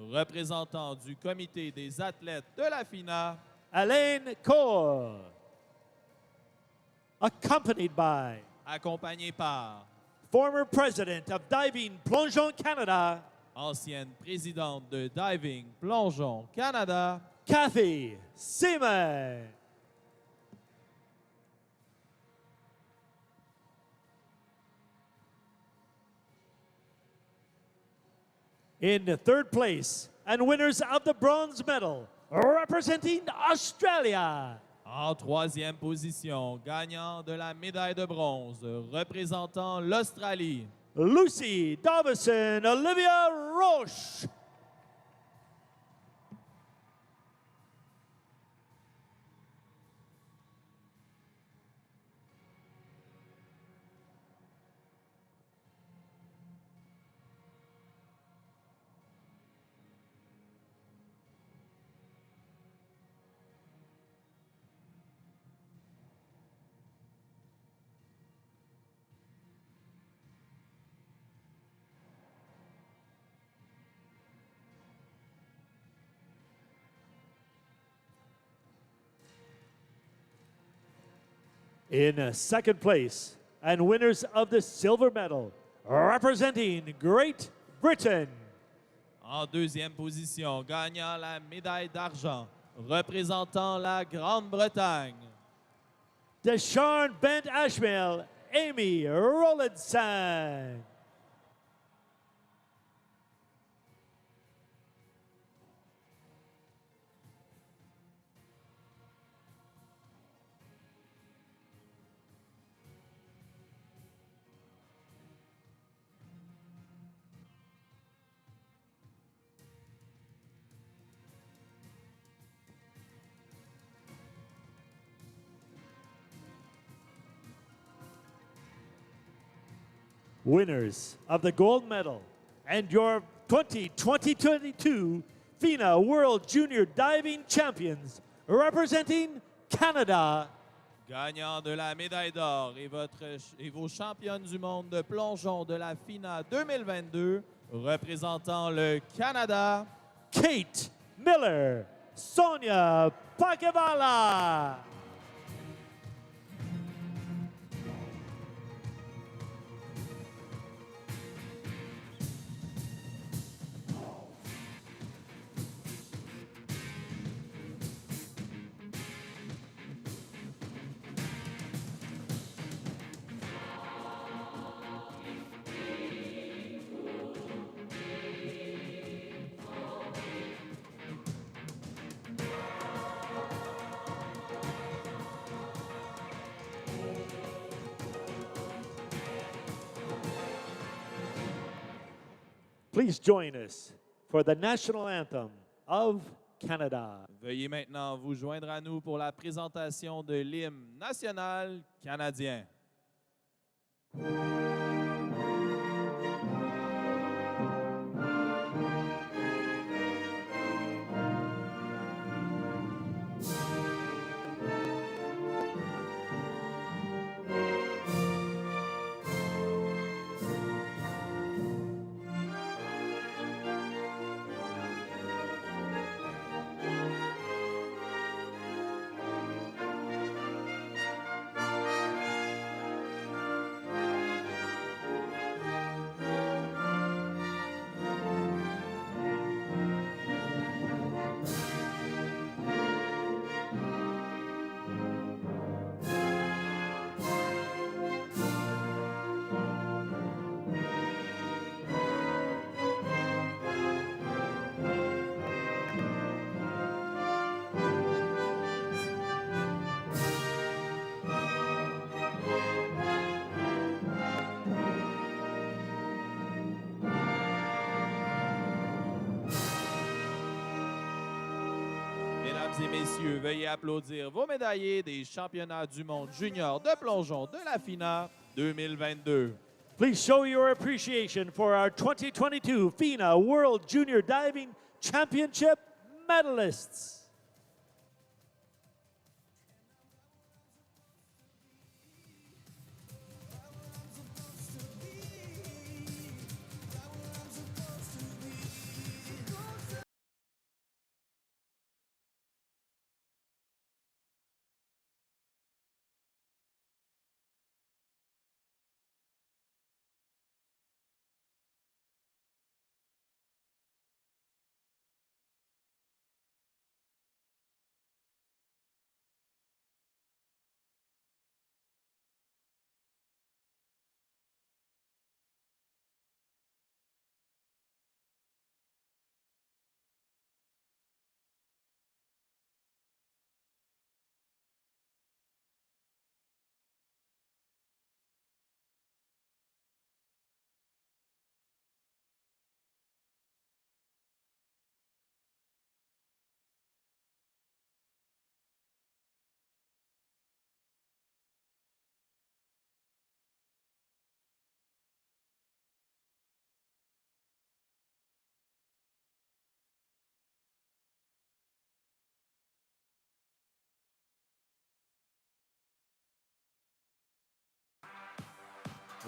représentant du comité des athlètes de la FINA, Alain Kaur, accompanied by accompagné par former president of Diving Plongeon Canada, ancienne présidente de Diving Plongeon Canada, Kathy Seaman. In the third place and winners of the bronze medal, representing Australia, en troisième position, gagnant de la médaille de bronze, représentant l'Australie, Lucy Davison Olivia Roche. In second place and winners of the silver medal, representing Great Britain, En deuxième position, gagnant la médaille d'argent, représentant la Grande-Bretagne, Desharn Bent Ashmael, Amy Rowlandson. Winners of the gold medal and your 2022 FINA World Junior Diving Champions, representing Canada, gagnant de la médaille d'or et vos championnes du monde de plongeon de la FINA 2022, représentant le Canada, Kate Miller, Sonia Pakevala. Please join us for the national anthem of Canada. Veuillez maintenant vous joindre à nous pour la présentation de l'hymne national canadien. Mesdames et messieurs, veuillez applaudir vos médaillés des championnats du monde junior de plongeon de la FINA 2022. Please show your appreciation for our 2022 FINA World Junior Diving Championship medalists.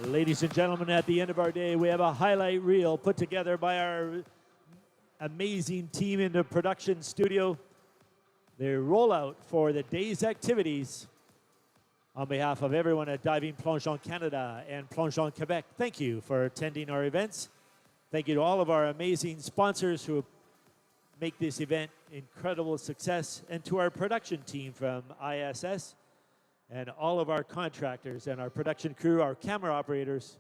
Ladies and gentlemen, at the end of our day, we have a highlight reel put together by our amazing team in the production studio. Their rollout for the day's activities On behalf of everyone at Diving Plongeon Canada and Plongeon Quebec, thank you for attending our events. Thank you to all of our amazing sponsors who make this event incredible success, and to our production team from ISS, and all of our contractors and our production crew, our camera operators.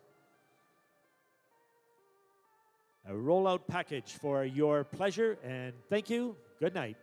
A rollout package for your pleasure, and thank you. Good night.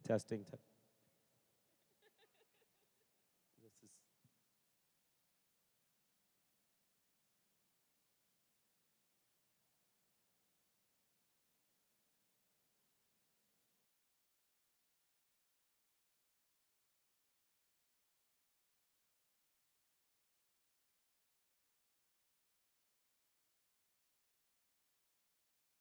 Testing.